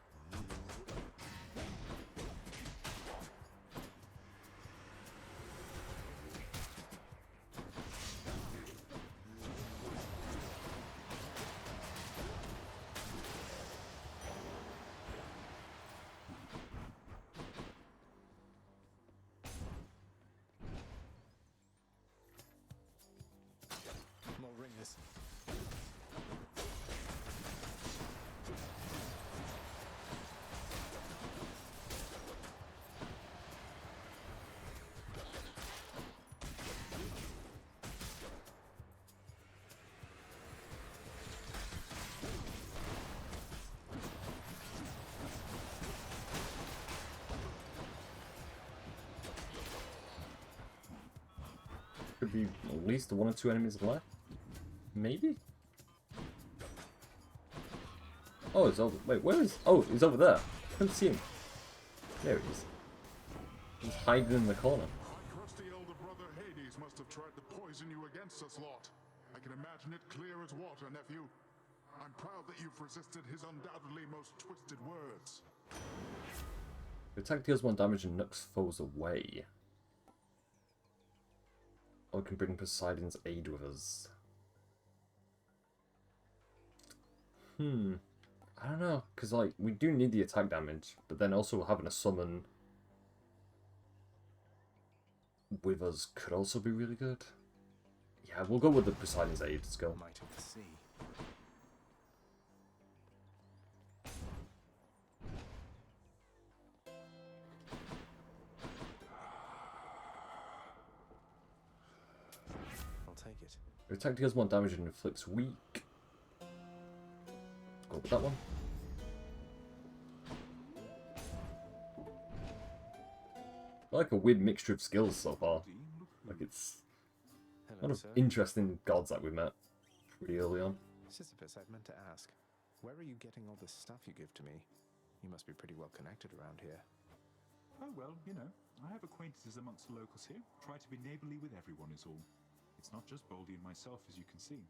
More ringers. Could be at least 1 or 2 enemies left. Maybe? Oh, it's over. Wait, where is... Oh, he's over there. I couldn't see him. There he is. He's hiding in the corner. My crusty elder brother Hades must have tried to poison you against us lot. I can imagine it clear as water, nephew. I'm proud that you've resisted his undoubtedly most twisted words. The attack deals 1 damage and knocks foes away. Or we can bring Poseidon's aid with us. I don't know, because like we do need the attack damage, but then also having a summon with us could also be really good. Yeah, we'll go with the Poseidon's aid skill. Might of the sea. I'll take it. Your attack deals more damage and inflicts weak. Go with that one. I like a weird mixture of skills so far. Like it's a lot of interesting gods that we met pretty early on. Sisyphus, I'd meant to ask. Where are you getting all this stuff you give to me? You must be pretty well connected around here. Oh, well, you know, I have acquaintances amongst the locals here. Try to be neighbourly with everyone is all. It's not just Baldy and myself, as you can see.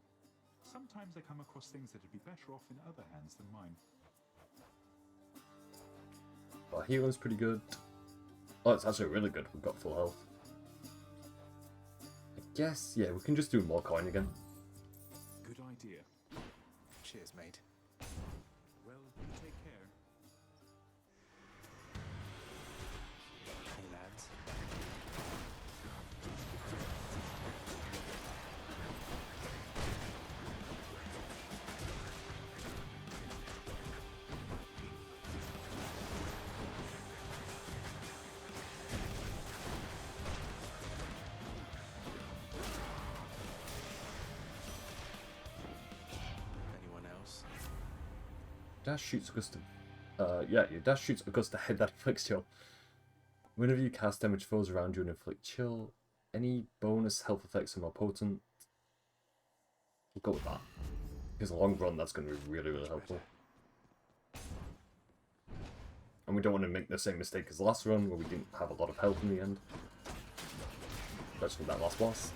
Sometimes I come across things that'd be better off in other hands than mine. Our healing's pretty good. Oh, it's actually really good. We've got full health. I guess, yeah, we can just do more coin again. Good idea. Cheers, mate. Well, take care. Hey, lads. Anyone else? Dash shoots Augusta. Yeah, your dash shoots Augusta head that inflicts chill. Whenever you cast damage foes around you and inflict chill, any bonus health effects are more potent. We'll go with that. Because in the long run, that's going to be really, really helpful. And we don't want to make the same mistake as the last run, where we didn't have a lot of health in the end. Especially that last boss.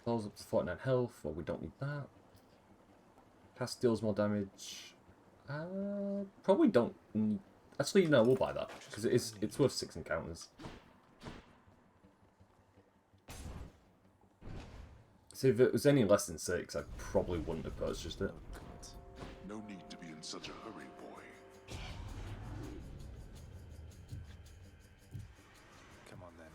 Falls up to 49 health, well we don't need that. Cast deals more damage. Probably don't need... Actually, no, we'll buy that, because it's worth 6 encounters. So if it was any less than 6, I probably wouldn't have purchased it. No need to be in such a hurry, boy. Come on then.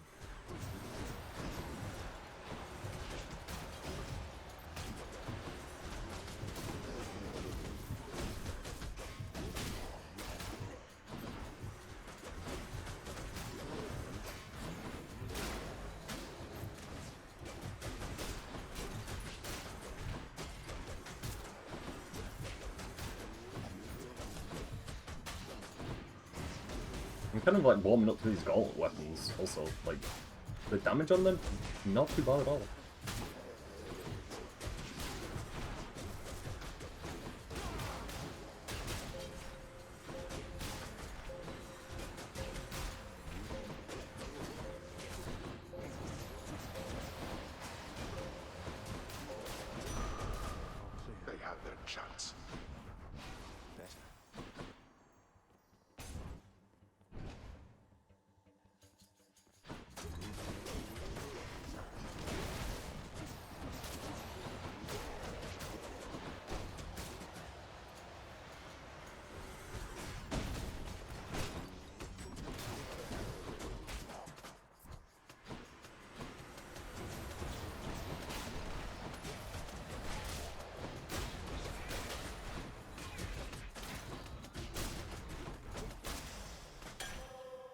I'm kind of like warming up to these gauntlet weapons also. Like, the damage on them, not too bad at all. They had their chance. Better.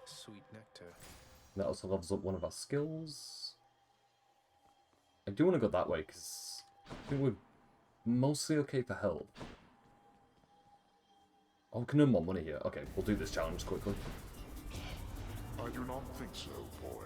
Sweet nectar. That also levels up one of our skills. I do want to go that way, because I think we're mostly okay for health. Oh, we can earn more money here. Okay, we'll do this challenge quickly. I do not think so, boy.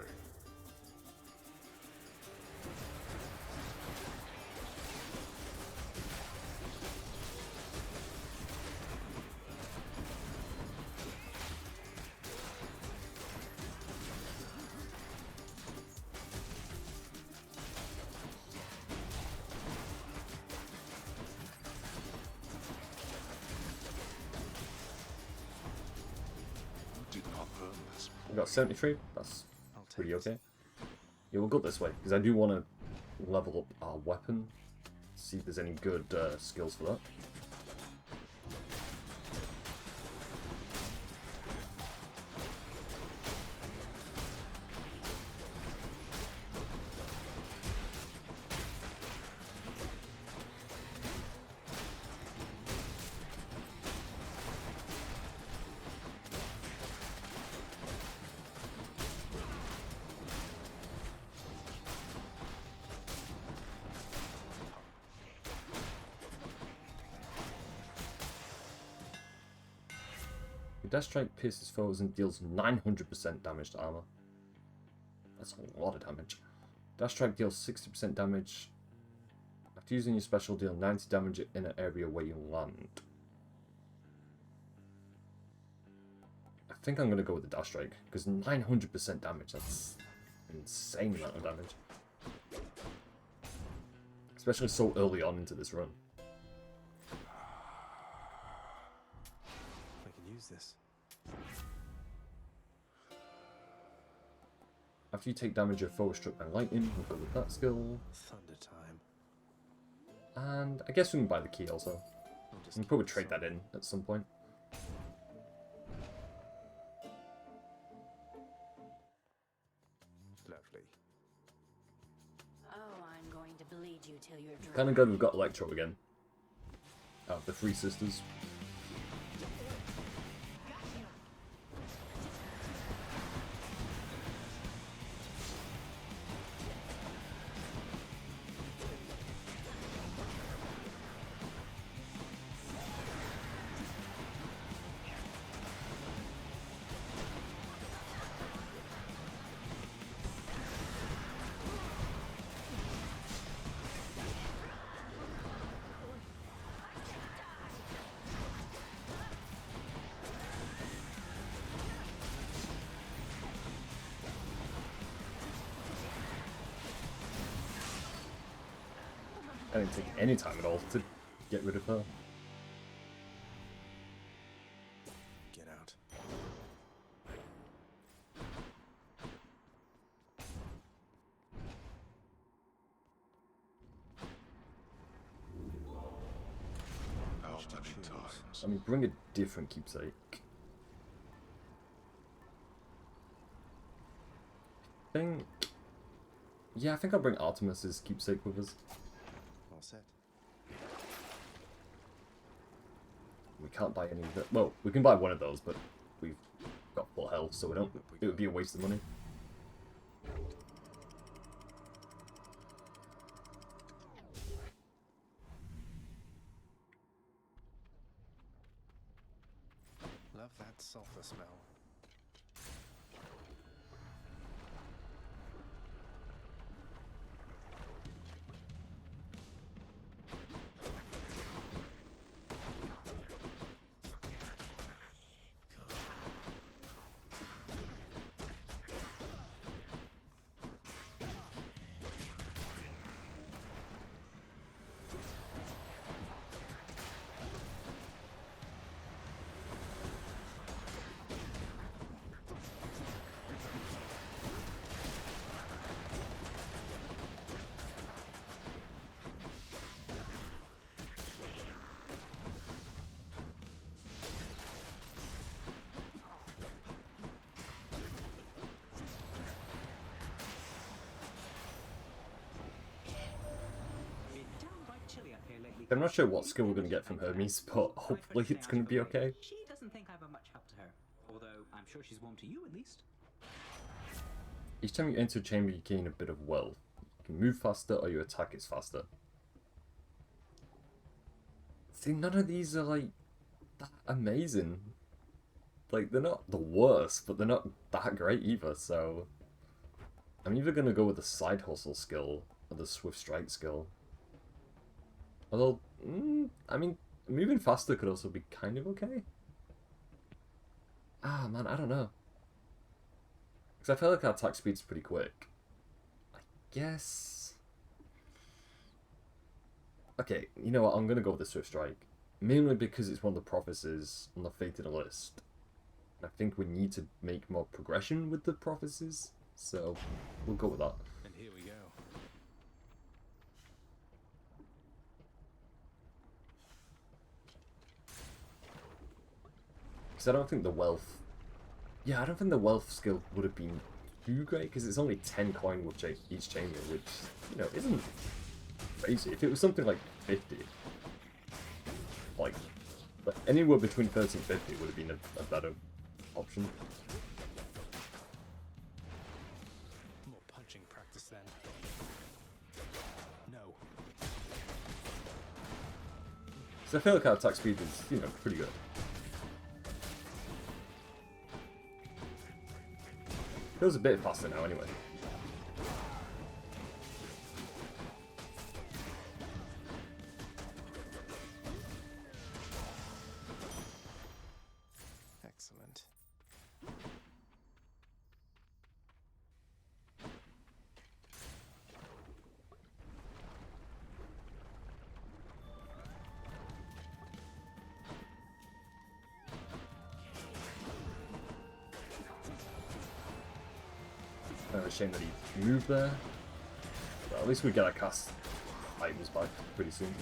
You did not earn this. We got 73. That's pretty okay. Yeah, we'll go this way, because I do want to level up our weapon. See if there's any good skills for that. Dash Strike pierces foes and deals 900% damage to armor. That's a lot of damage. Dash Strike deals 60% damage. After using your special, deal 90 damage in an area where you land. I think I'm going to go with the Dash Strike, because 900% damage, that's an insane amount of damage. Especially so early on into this run. I can use this. After you take damage, your foe is struck by lightning. We'll go with that skill. Thunder time. And I guess we can buy the key also. We can probably trade that in at some point. Lovely. Oh, I'm going to bleed you till you're dry. Kind of good we've got Electro again. Oh, the Three Sisters. I didn't take any time at all to get rid of her. Get out. How many times? I mean, bring a different keepsake. I think I'll bring Artemis's keepsake with us. All set. We can't buy any of it. Well, we can buy one of those, but we've got full health, so we don't. It would be a waste of money. Love that sulfur smell. I'm not sure what skill we're going to get from Hermes, but hopefully it's going to be okay. She doesn't think I'm a much help to her, although I'm sure she's warm to you at least. Each time you enter a chamber, you gain a bit of wealth. You can move faster or your attack is faster. See, none of these are like that amazing. Like, they're not the worst, but they're not that great either, so I'm either going to go with the side hustle skill or the swift strike skill. Although, I mean, moving faster could also be kind of okay. Ah, man, I don't know. Because I feel like our attack speed's pretty quick. I guess... Okay, you know what, I'm going to go with the Swift Strike. Mainly because it's one of the prophecies on the Fated list. I think we need to make more progression with the prophecies, so we'll go with that. Then Because I don't think the wealth... Yeah, I don't think the wealth skill would have been too great, because it's only 10 coin with each chamber, which, you know, isn't crazy. If it was something like 50, like anywhere between 30 and 50 would have been a better option. More punching practice then. No. So I feel like our attack speed is, you know, pretty good. Feels a bit faster now anyway. Excellent. Kind of a shame that he moved there. But at least we get our cast items back pretty soon.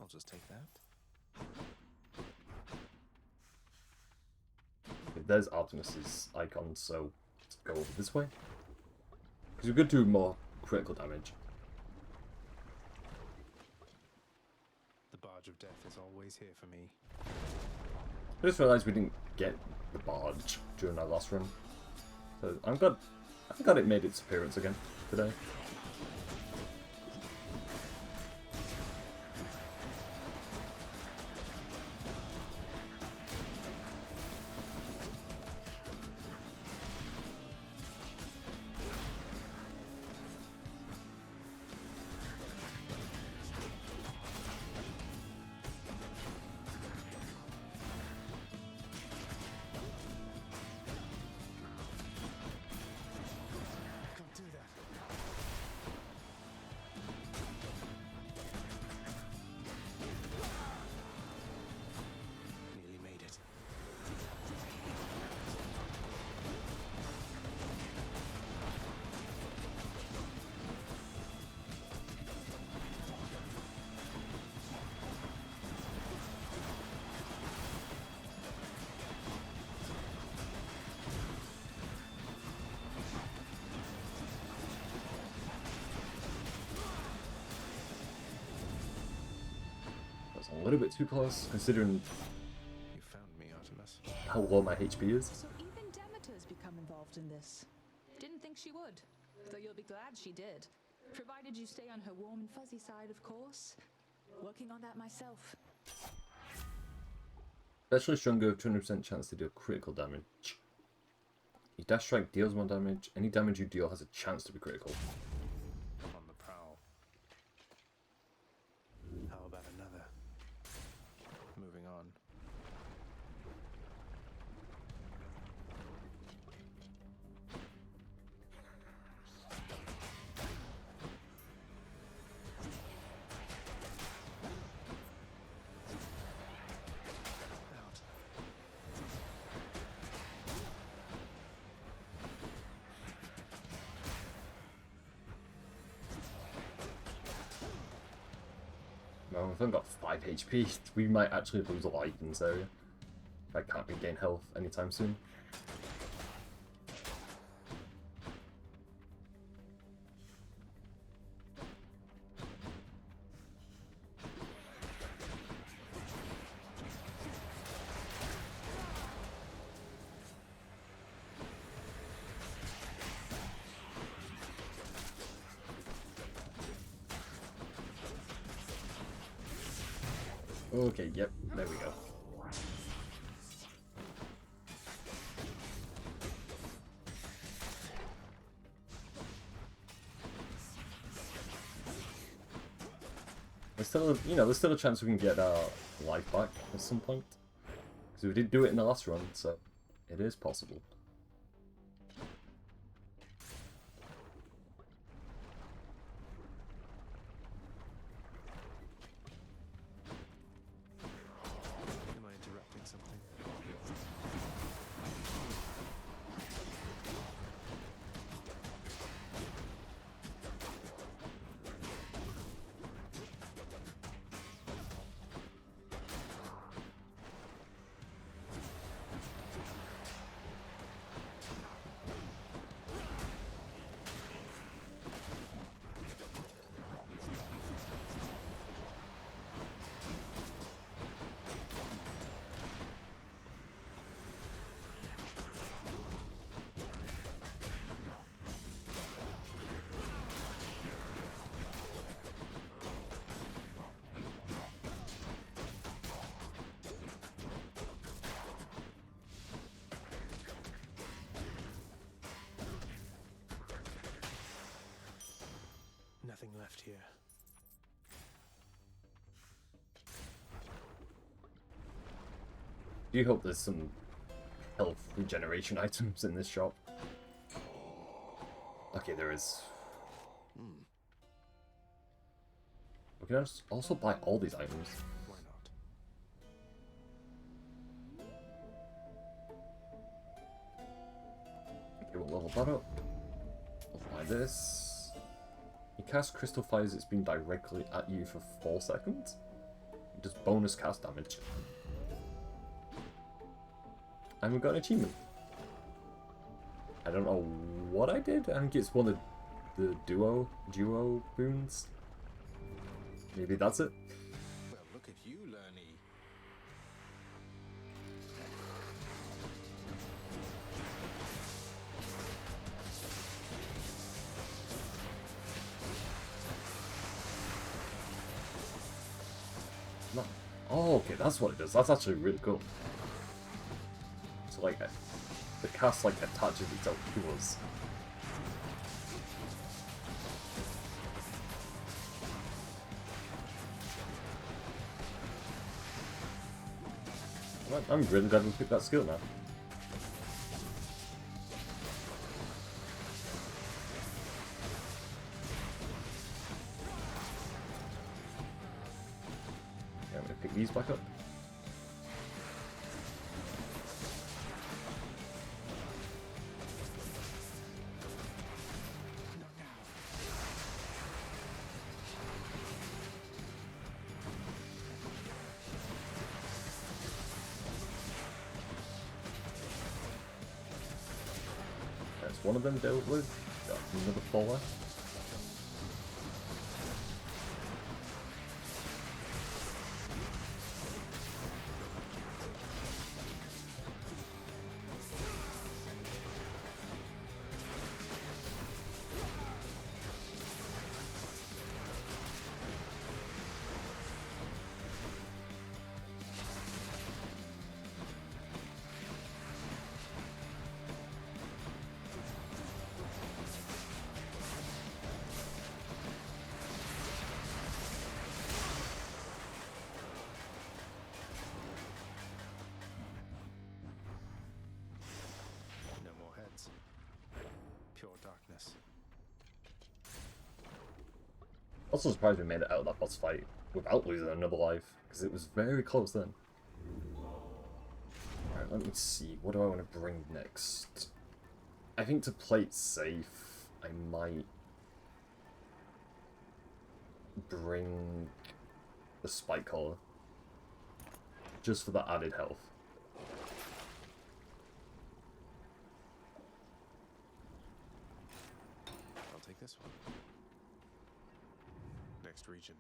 I'll just take that. There's Artemis's icon, so let's go over this way. Because we could do more critical damage. The Barge of Death is always here for me. I just realised we didn't get the barge during our last run. So I'm glad it made its appearance again today. Nearly made it. That's a little bit too close, considering You found me, Artemis. how low my HP is. So even Demeter's become involved in this. Didn't think she would, though you'll be glad she did. Provided you stay on her warm and fuzzy side, of course. Working on that myself. Especially stronger, 200% chance to deal critical damage. Your dash strike deals more damage. Any damage you deal has a chance to be critical. On the prowl. How about another? Moving on. Out. Well, we've only got 5 HP. We might actually lose a life in this area. I can't regain health anytime soon. Okay, yep, there we go. There's still, there's still a chance we can get our life back at some point. Because we did do it in the last run, so it is possible. do hope there's some health regeneration items in this shop. Okay, there is. We can also buy all these items. Why not? Okay, we'll level that up. We'll buy this. You cast Crystal Fires, it's been directly at you for 4 seconds. Just bonus cast damage. And we got an achievement. I don't know what I did. I think it's one of the duo boons. Maybe that's it. Well, look at you, Lernie. No. Oh, okay, that's what it does. That's actually really cool. So, like, the cast, like, attaches itself to us. I'm really glad we picked that skill now. Okay, I'm gonna pick these back up. One of them dealt with. Got another 4 left. No more heads. Pure darkness. Also surprised we made it out of that boss fight without losing another life, because it was very close then. Alright, let me see. What do I want to bring next? I think to play it safe, I might bring the Spike Collar. Just for the added health. I'll take this one. Next region.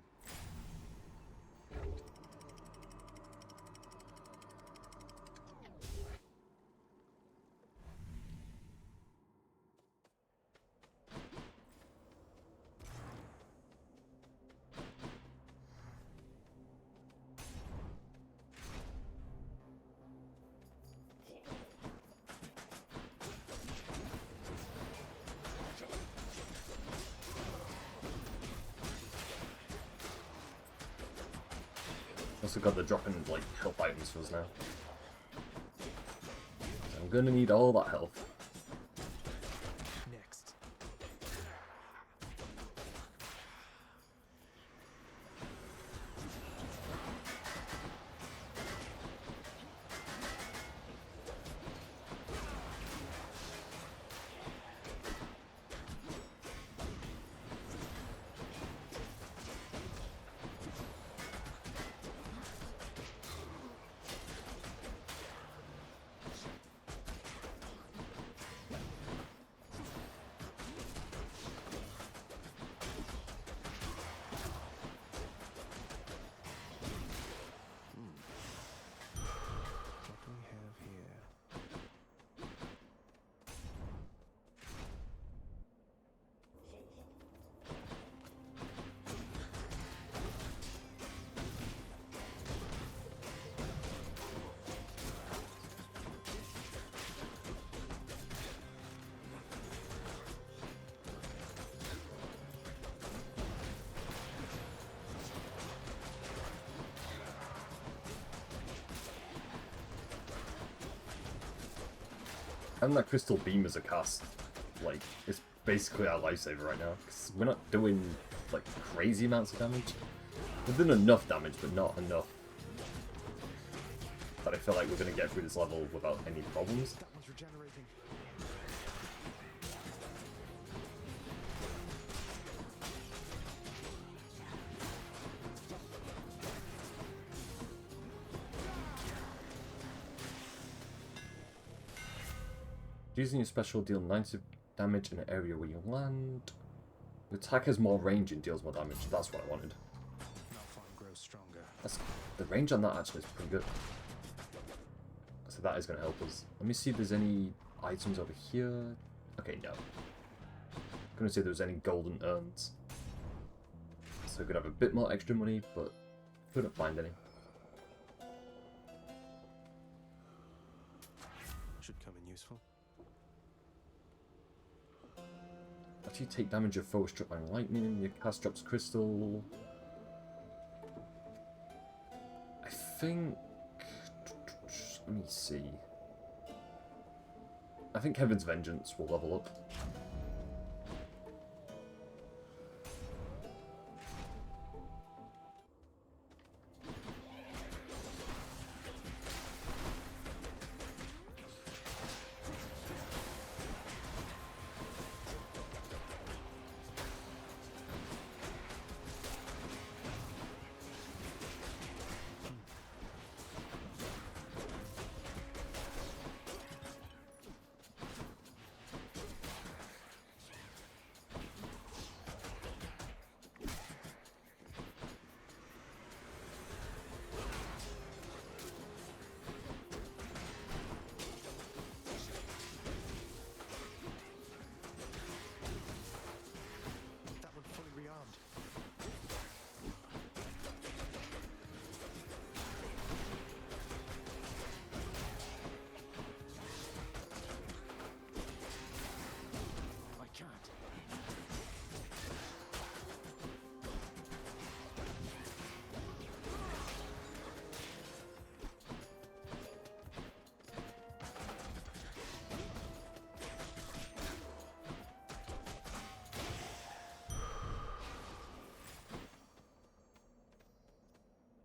Also got the drop in like health items for us now. So I'm gonna need all that health. Next. having that crystal beam as a cast, like, it's basically our lifesaver right now. Because we're not doing, like, crazy amounts of damage. We're doing enough damage, but not enough that I feel like we're going to get through this level without any problems. That one's regenerating. Using your special deal 90 damage in an area where you land. The attack has more range and deals more damage. That's what I wanted. Malphite grows stronger. The range on that actually is pretty good. So that is going to help us. Let me see if there's any items over here. Okay, no. I'm going to see if there's any golden urns. So we could have a bit more extra money, but couldn't find any. Should come in useful. After you take damage, your foe is struck by lightning, your cast drops crystal. I think... Let me see. I think Heaven's Vengeance will level up.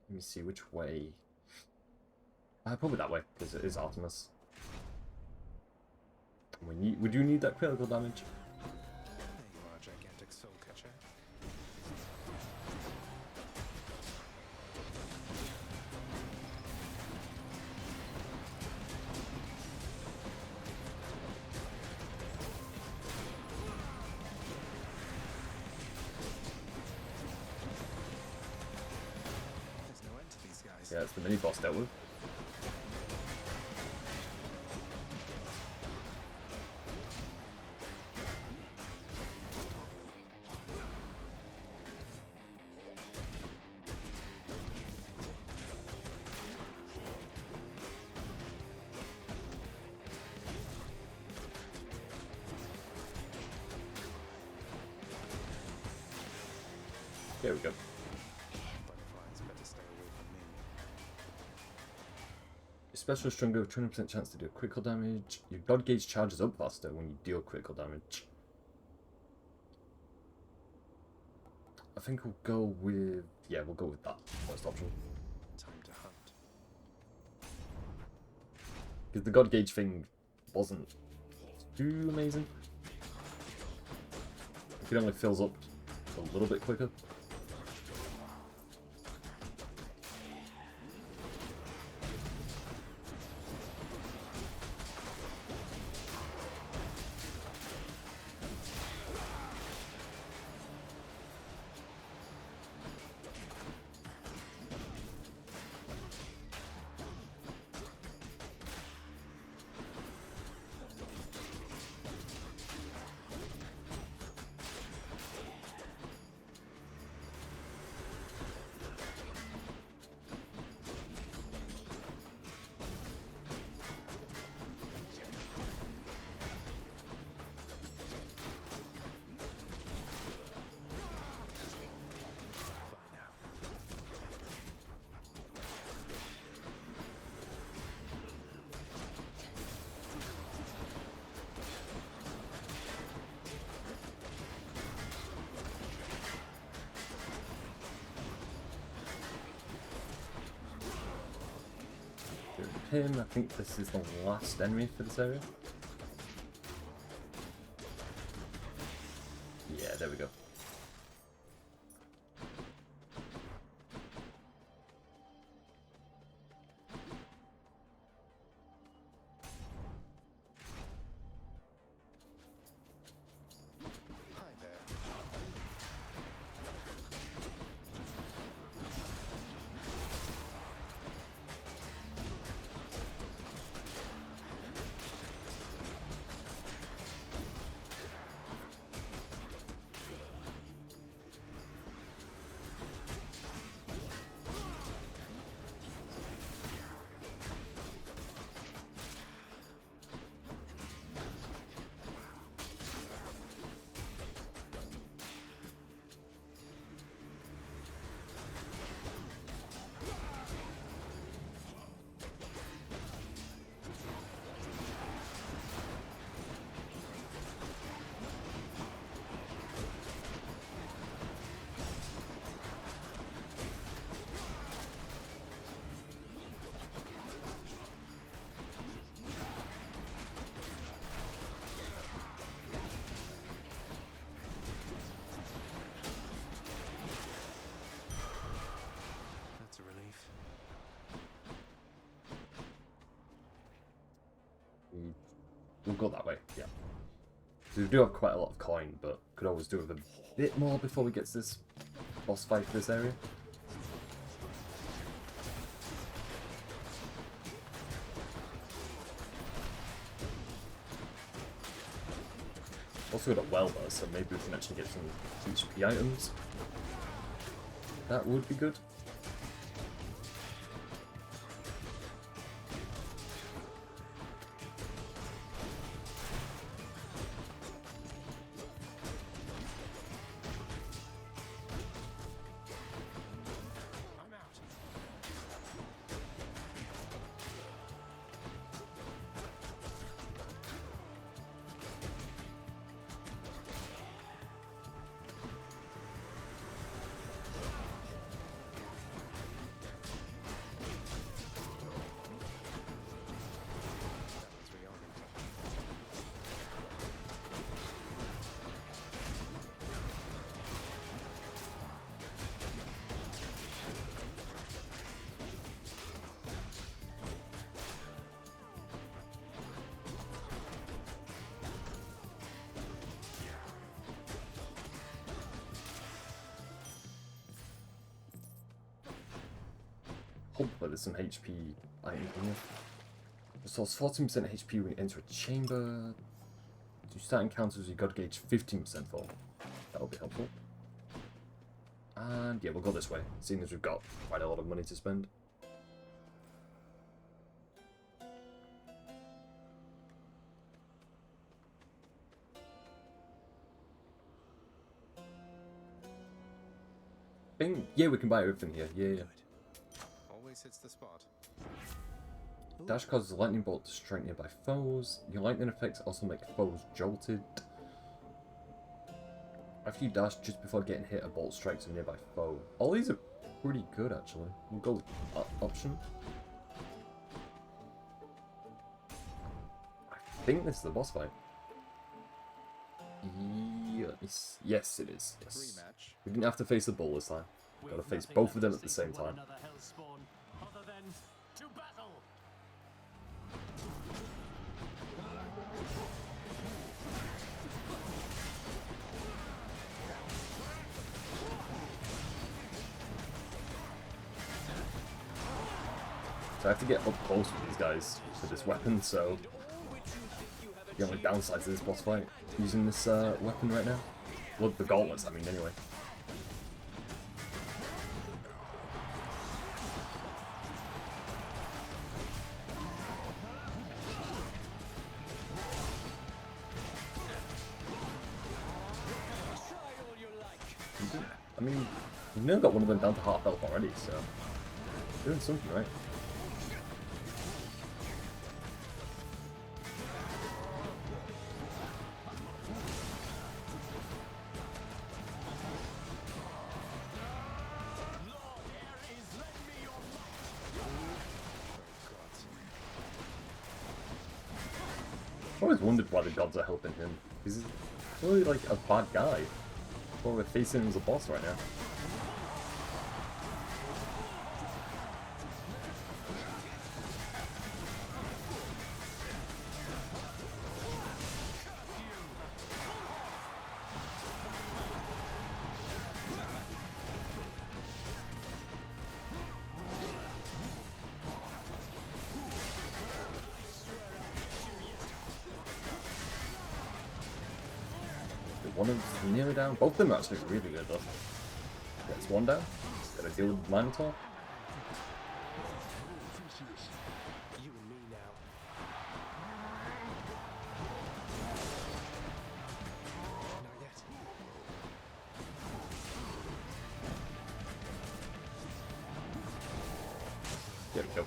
Let me see which way. Probably that way, because it is Artemis. We do need that critical damage. There you are, gigantic soul catcher. There's no end to these guys. Yeah, it's the mini boss dealt with. There we go. Butterflies better stay away from me. Your special is stronger with 20% chance to deal critical damage. Your god gauge charges up faster when you deal critical damage. I think we'll go with... Yeah, we'll go with that first option. Time to hunt. Because the god gauge thing wasn't too amazing. It only fills up a little bit quicker. him. I think this is the last enemy for this area. Yeah, there we go. Hi there. That's a relief. We'll go that way, yeah. So we do have quite a lot of coin, but could always do with a bit more before we get to this boss fight for this area. Also got a welder, so maybe we can actually get some HP items. That would be good. Hopefully there's some HP item here. Restores 14% HP when you enter a chamber. To start encounters, you got to gauge 15% for. That'll be helpful. And yeah, we'll go this way, seeing as we've got quite a lot of money to spend. Bing! Yeah, we can buy everything here. Yeah. Always hits the spot. Dash causes a lightning bolt to strike nearby foes. Your lightning effects also make foes jolted. After you dash just before getting hit, a bolt strikes a nearby foe. All these are pretty good, actually. We'll go with option. I think this is the boss fight. Yes, it is. Yes. Rematch. We didn't have to face the bull this time. Got to face both of them at the same time. So I have to get up close with these guys with this weapon, so the only downside to this boss fight using this weapon right now. Well, the gauntlets, I mean, anyway. I mean, we've nearly got one of them down to half health already, so doing something right. I've always wondered why the gods are helping him. He's really like a bad guy. Well, we're facing him as a boss right now. One of them nearly down. Both of them are actually really good though. Gets one down. Gotta deal with Minotaur. You and me now. Not yet. There we go.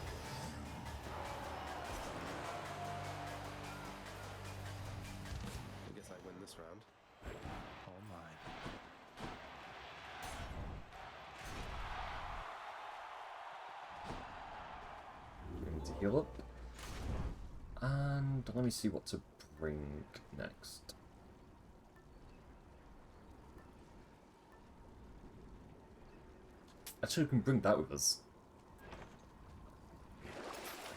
I guess I win this round. All mine. We need to heal up. And let me see what to bring next. Actually, we can bring that with us. I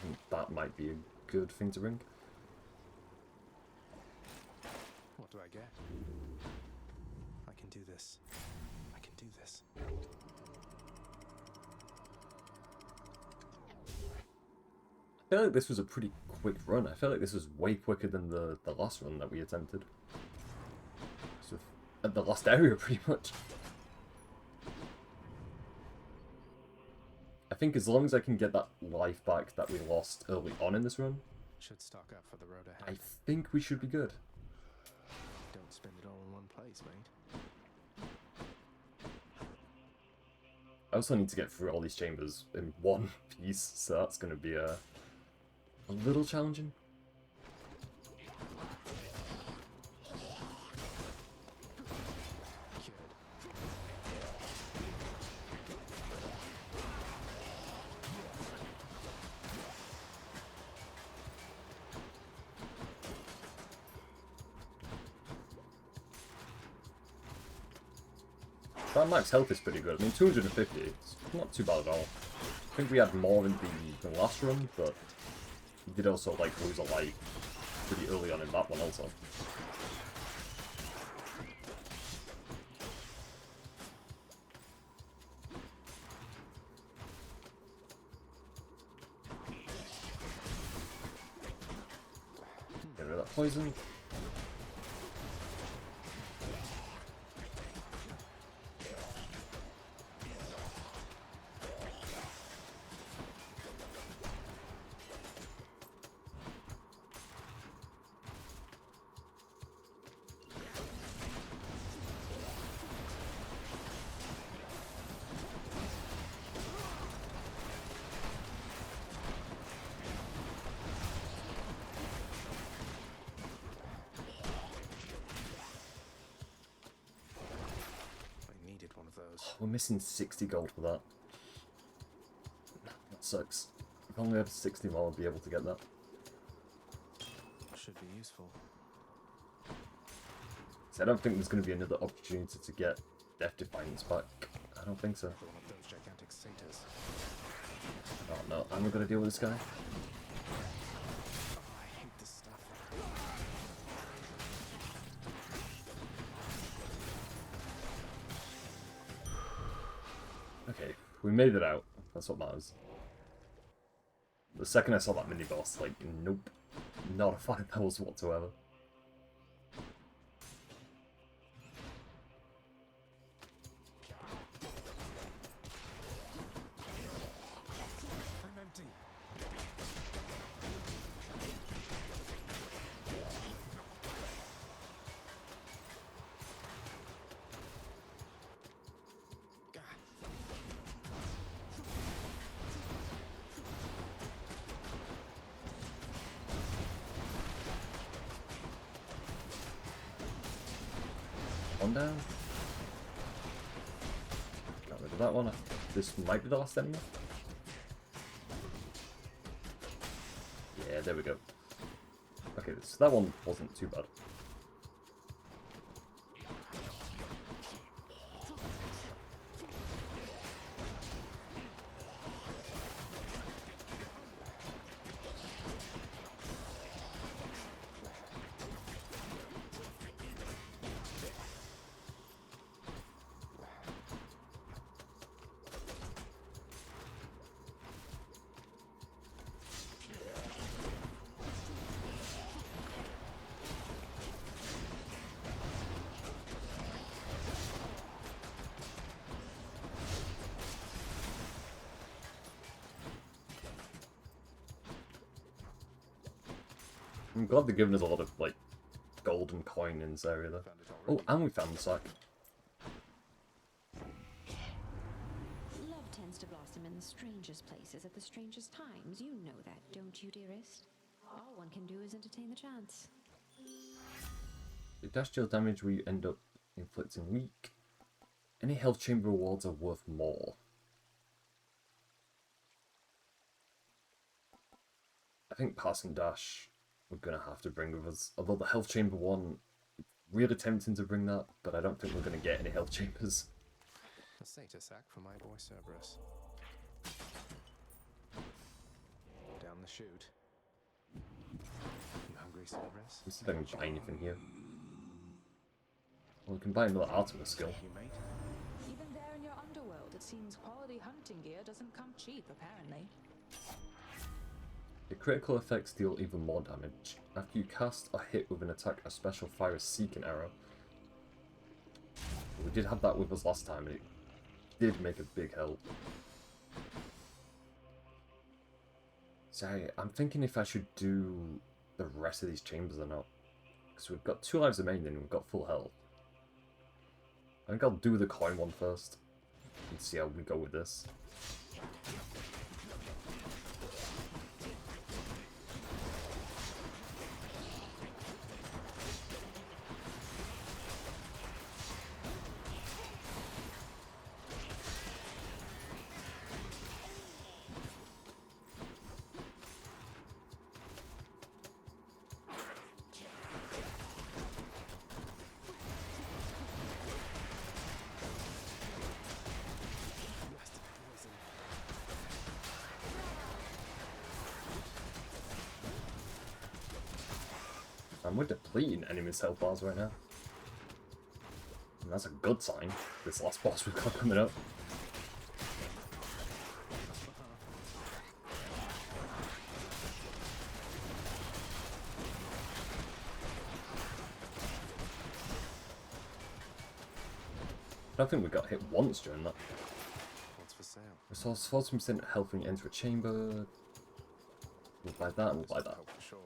think that might be a good thing to bring. What do I get? I can do this. I can do this. I feel like this was a pretty quick run. I feel like this was way quicker than the last run that we attempted. So at the last area, pretty much. I think as long as I can get that life back that we lost early on in this run, Should stock up for the road I ahead. think we should be good. Don't spend it all in one place, mate. I also need to get through all these chambers in one piece, so that's going to be a little challenging. That max health is pretty good. I mean, 250, it's not too bad at all. I think we had more in the last run, but we did also, like, lose a life pretty early on in that one also. Get rid of that poison. We're missing 60 gold for that. That sucks. If only I had 60 more, I'd be able to get that. Should be useful. So I don't think there's going to be another opportunity to get Death Defiance back. I don't think so. One of those gigantic satyrs. Oh no, I'm not going to deal with this guy. I hate this stuff. Okay, we made it out. That's what matters. The second I saw that mini-boss, like, nope. Not a fan of those whatsoever. I'm empty. One down. Got rid of that one. This might be the last enemy. Yeah, there we go. Okay, Okay, so that one wasn't too bad. I'm glad they're giving us a lot of, like, golden coin in this area, though. Oh, and we found the sack. Love tends to blossom in the strangest places at the strangest times. You know that, don't you, dearest? All one can do is entertain the chance. The dash deals damage where you end up inflicting weak. Any health chamber rewards are worth more. I think pass and dash we're gonna have to bring with us. Although the health chamber one, really tempting to bring that, but I don't think we're gonna get any health chambers. A Satyr sack for my boy Cerberus. Down the chute. You hungry, Cerberus? Let's see if I can buy anything here. Well, we can buy another Artemis skill. Even there in your underworld, it seems quality hunting gear doesn't come cheap, apparently. The critical effects deal even more damage. After you cast or hit with an attack, a special fire a seeking arrow. We did have that with us last time, and it did make a big help. So I'm thinking if I should do the rest of these chambers or not. Because we've got 2 lives remaining and we've got full health. I think I'll do the coin one first. And see how we go with this. And we're depleting enemies' health bars right now. And that's a good sign. This last boss we've got coming up. I don't think we got hit once during that. What's for sale? Restores 40% health when you enter a chamber. We'll buy that and we'll buy that. For sure.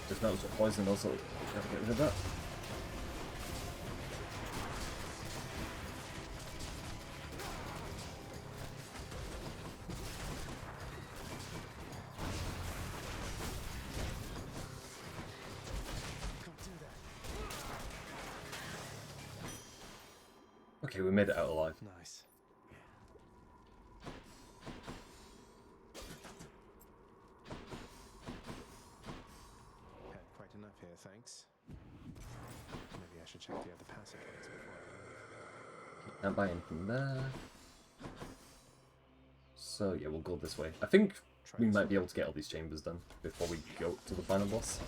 Just notice what poison also. Get rid of that. Okay, we made it out alive. Nice. Had quite enough here, thanks. Maybe I should check the other passageways before I leave. Can't buy anything there. So yeah, we'll go this way. I think we might be able to get all these chambers done before we go to the final boss.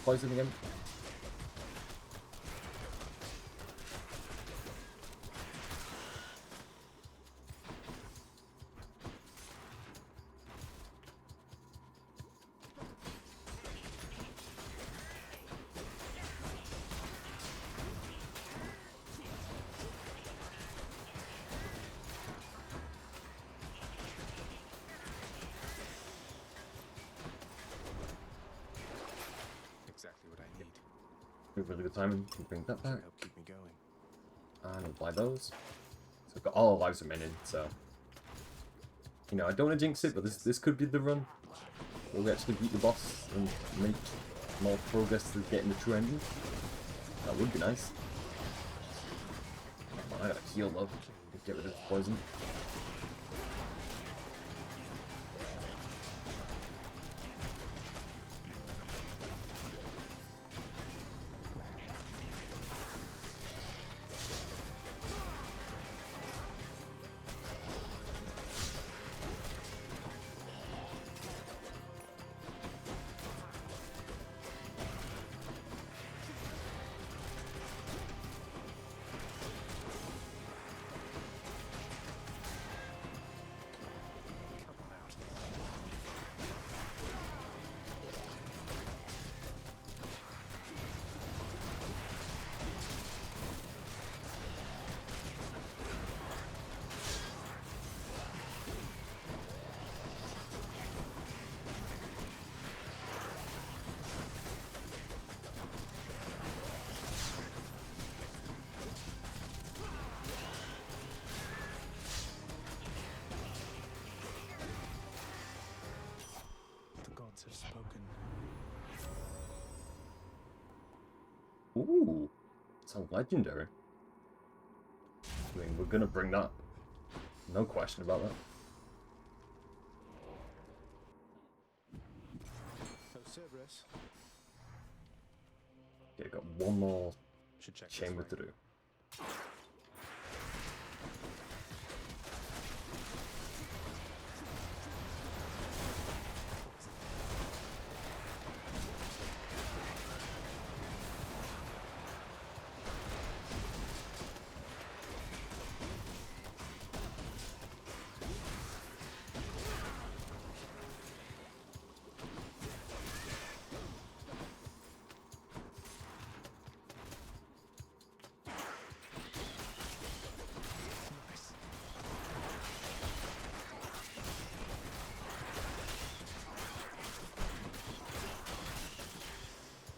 Poison again. Exactly what I need. Really good timing. Can bring that back. Help keep me going. And apply those. So I've got all our lives remaining, so you know, I don't want to jinx it, but this could be the run where we actually beat the boss and make more progress to getting the true ending. That would be nice. I gotta heal though. Get rid of the poison. Have spoken. Ooh, sounds legendary. I mean, we're gonna bring that. No question about that. Oh, Cerberus. Yeah, got one more Should check chamber to do.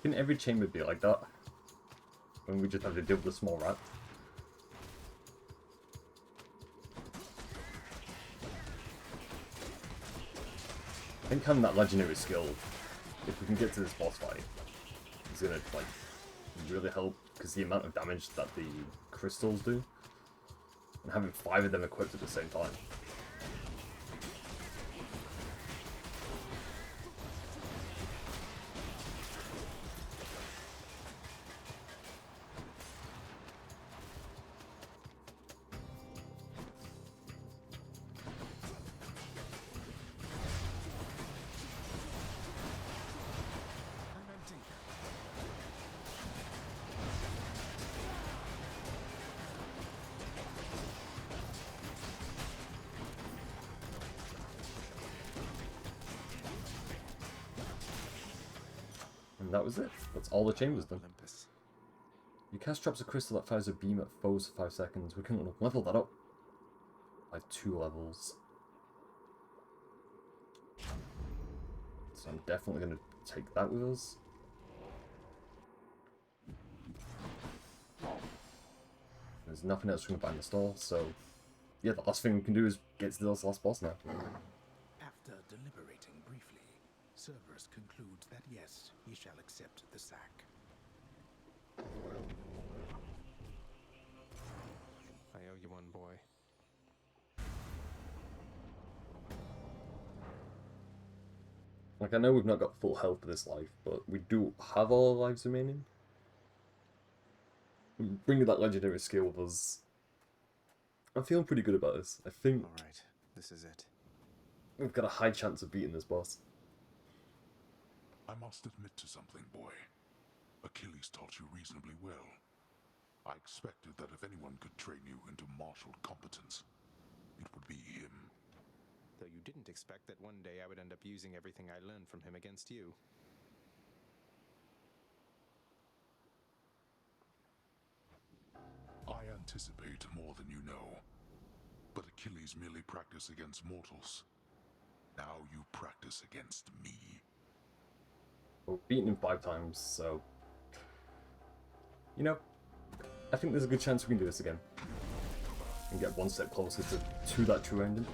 Can every chamber be like that? When we just have to deal with the small rat? I think having that legendary skill, if we can get to this boss fight, is gonna like really help, because the amount of damage that the crystals do, and having 5 of them equipped at the same time. And that was it. That's all the chambers done. Olympus. You cast drops of crystal that fires a beam at foes for 5 seconds. We can level that up by 2 levels. So I'm definitely going to take that with us. There's nothing else we can find in the store, so yeah, the last thing we can do is get to this last boss now. After deliberating briefly, Cerberus concludes that yes, he shall accept the sack. I owe you one, boy. Like, I know we've not got full health for this life, but we do have all our lives remaining. Bringing that legendary skill with us, I'm feeling pretty good about this. I think Alright, this is it. we've got a high chance of beating this boss. I must admit to something, boy. Achilles taught you reasonably well. I expected that if anyone could train you into martial competence, it would be him. Though you didn't expect that one day I would end up using everything I learned from him against you. I anticipate more than you know. But Achilles merely practiced against mortals. Now you practice against me. We've beaten him 5 times, so... You know, I think there's a good chance we can do this again. And get one step closer to that true ending.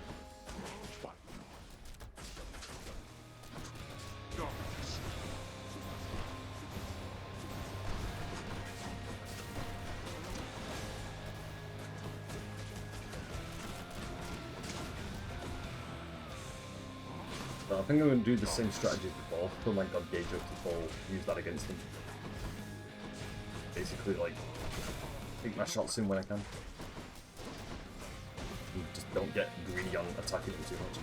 So I think I'm going to do the same strategy as before, put my God Gauge up to full, use that against him. Basically, like, take my shots in when I can. And just don't get greedy on attacking him too much.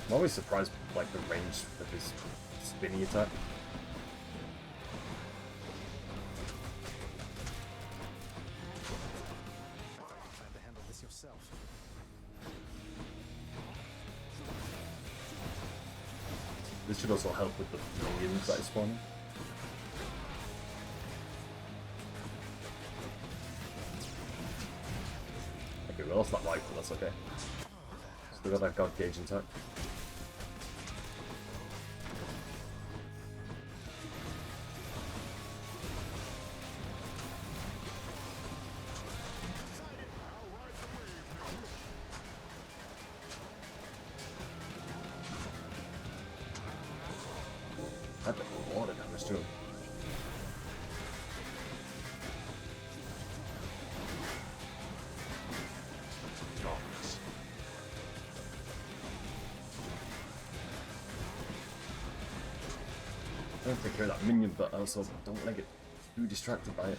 I'm always surprised, like, the range of his spinny attack. Plan to handle this yourself. This should also help with the minions that is spawning. Okay, we lost that life, but that's okay. Still got that God Gauge intact. That did a lot of damage to him. I don't take care of that minion, but I also don't want to get too distracted by it.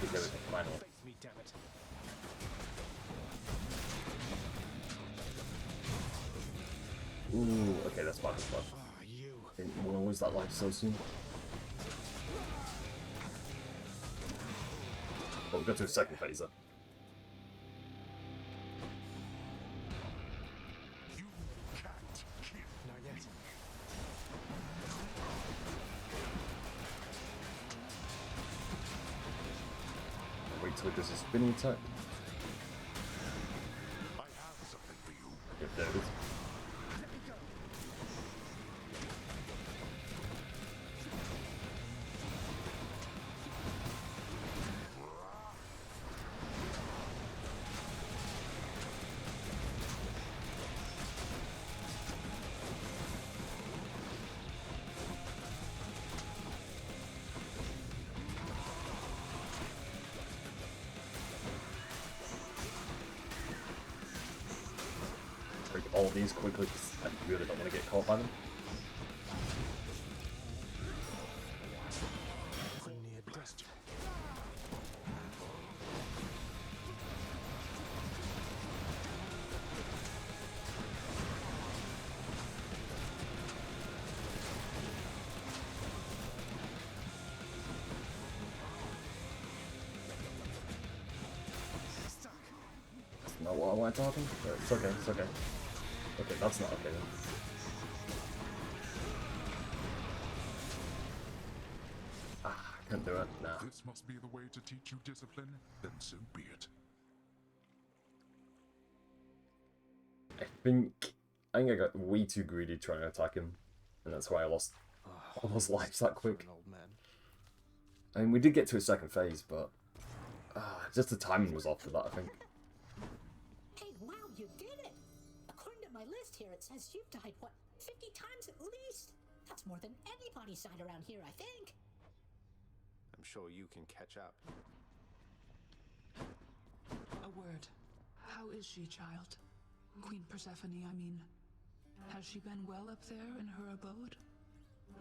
We did it, finally. Face me, damn it. Ooh, okay, that's bad, that's bad. Didn't want to lose that life so soon. But we'll go to a second phaser. Not yet. Wait till it does his spinning attack. I have something for you. Yep, there it is. Break all these quickly because I really don't want to get caught by them. Near destiny. I wanted to happen. But it's okay, it's okay. Okay, that's not okay then. Ah, I can't do it. Nah. This must be the way to teach you discipline, then so be it. I think I got way too greedy trying to attack him, and that's why I lost all those lives that quick. I mean, we did get to a second phase, but just the timing was off for that, I think. Hey, wow, you did it! According to my list here, it says you've died, what, 50 times at least? That's more than anybody's died around here, I think. I'm sure you can catch up. A word. How is she, child? Queen Persephone, I mean. Has she been well up there in her abode?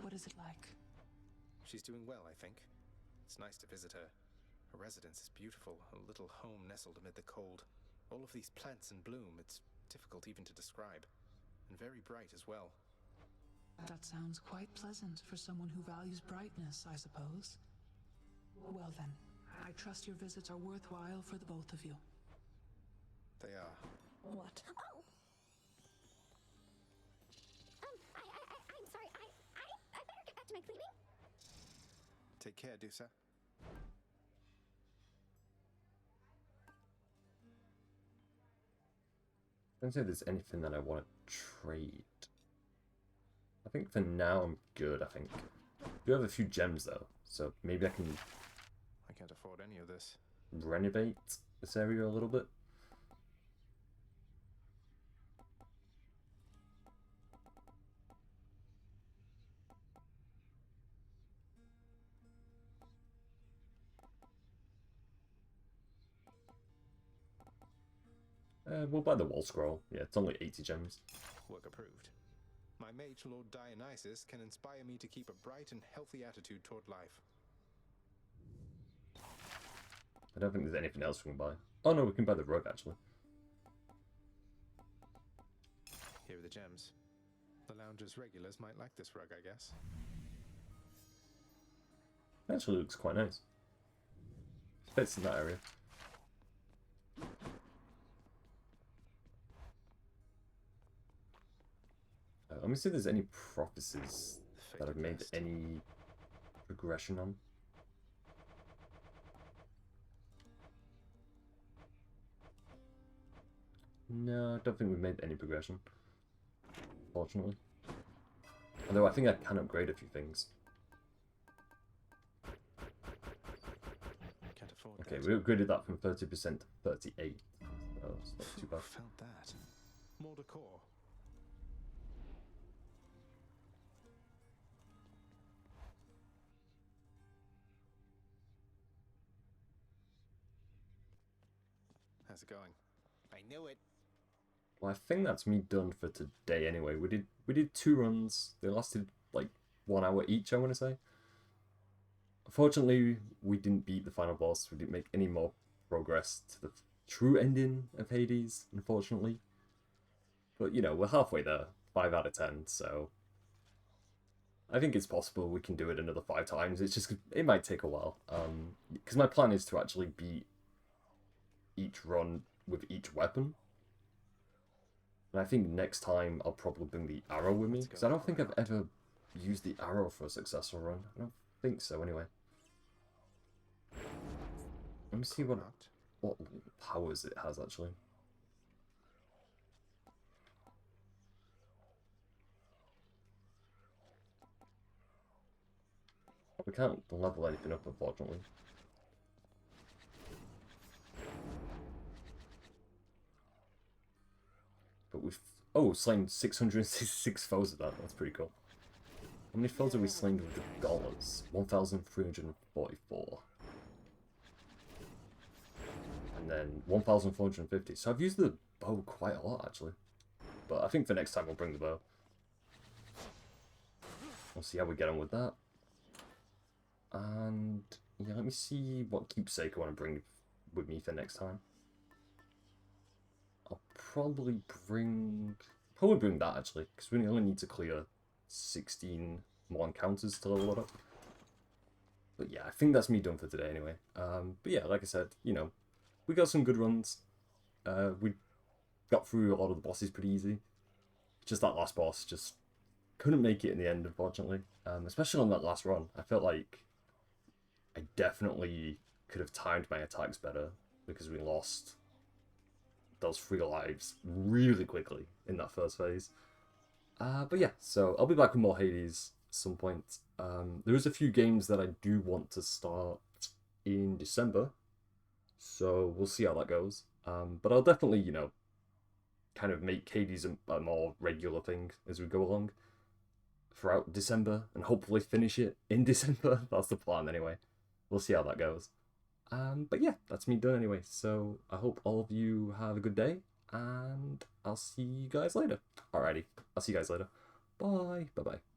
What is it like? She's doing well, I think. It's nice to visit her. Her residence is beautiful, a little home nestled amid the cold. All of these plants in bloom, it's difficult even to describe. And very bright as well. That sounds quite pleasant for someone who values brightness, I suppose. Well then, I trust your visits are worthwhile for the both of you. They are. What? Oh! I'm sorry, I better get back to my cleaning. Take care, Dusa. I don't say there's anything that I want to trade. I think for now I'm good, I think. I do have a few gems though, so maybe I can I can't afford any of this. renovate this area a little bit. We'll buy the wall scroll. Yeah, it's only 80 gems. Work approved. My mage lord Dionysus can inspire me to keep a bright and healthy attitude toward life. I don't think there's anything else we can buy. Oh no, we can buy the rug actually. Here are the gems. The lounge's regulars might like this rug, I guess. Actually looks quite nice. Fits in that area. Let me see if there's any prophecies that I've made any progression on. No, I don't think we've made any progression, fortunately. Although I think I can upgrade a few things. Can't afford Okay, that. we upgraded that from 30% to 38. So it's not too bad. Felt that. More decor. How's it going? I knew it. Well, I think that's me done for today anyway. We did 2 runs. They lasted like 1 hour each, I want to say. Unfortunately, we didn't beat the final boss. We didn't make any more progress to the true ending of Hades, unfortunately. But, you know, we're halfway there. 5 out of 10, so... I think it's possible we can do it another 5 times. It's just, it might take a while. Because my plan is to actually beat each run with each weapon. And I think next time I'll probably bring the arrow with me, because I don't think I've ever used the arrow for a successful run. I don't think so anyway. Let me see what powers it has actually. We can't level anything up, unfortunately. But we've... Oh, slain 666 foes of that. That's pretty cool. How many foes have we slain with the dollars? 1,344. And then 1,450. So I've used the bow quite a lot, actually. But I think for next time we'll bring the bow. We'll see how we get on with that. And... yeah, let me see what keepsake I want to bring with me for next time. I'll probably bring that actually, because we only need to clear 16 more encounters to level it up. But yeah, I think that's me done for today anyway. But yeah, like I said, you know, we got some good runs. We got through a lot of the bosses pretty easy. Just that last boss, just couldn't make it in the end, unfortunately. Especially on that last run. I felt like I definitely could have timed my attacks better because we lost those 3 lives really quickly in that first phase. But yeah, so I'll be back with more Hades at some point. There is a few games that I do want to start in December, so we'll see how that goes. But I'll definitely, you know, kind of make Hades a more regular thing as we go along throughout December, and hopefully finish it in December. That's the plan anyway. We'll see how that goes. But yeah, that's me done anyway. So I hope all of you have a good day, and I'll see you guys later. Alrighty, I'll see you guys later. Bye. Bye-bye.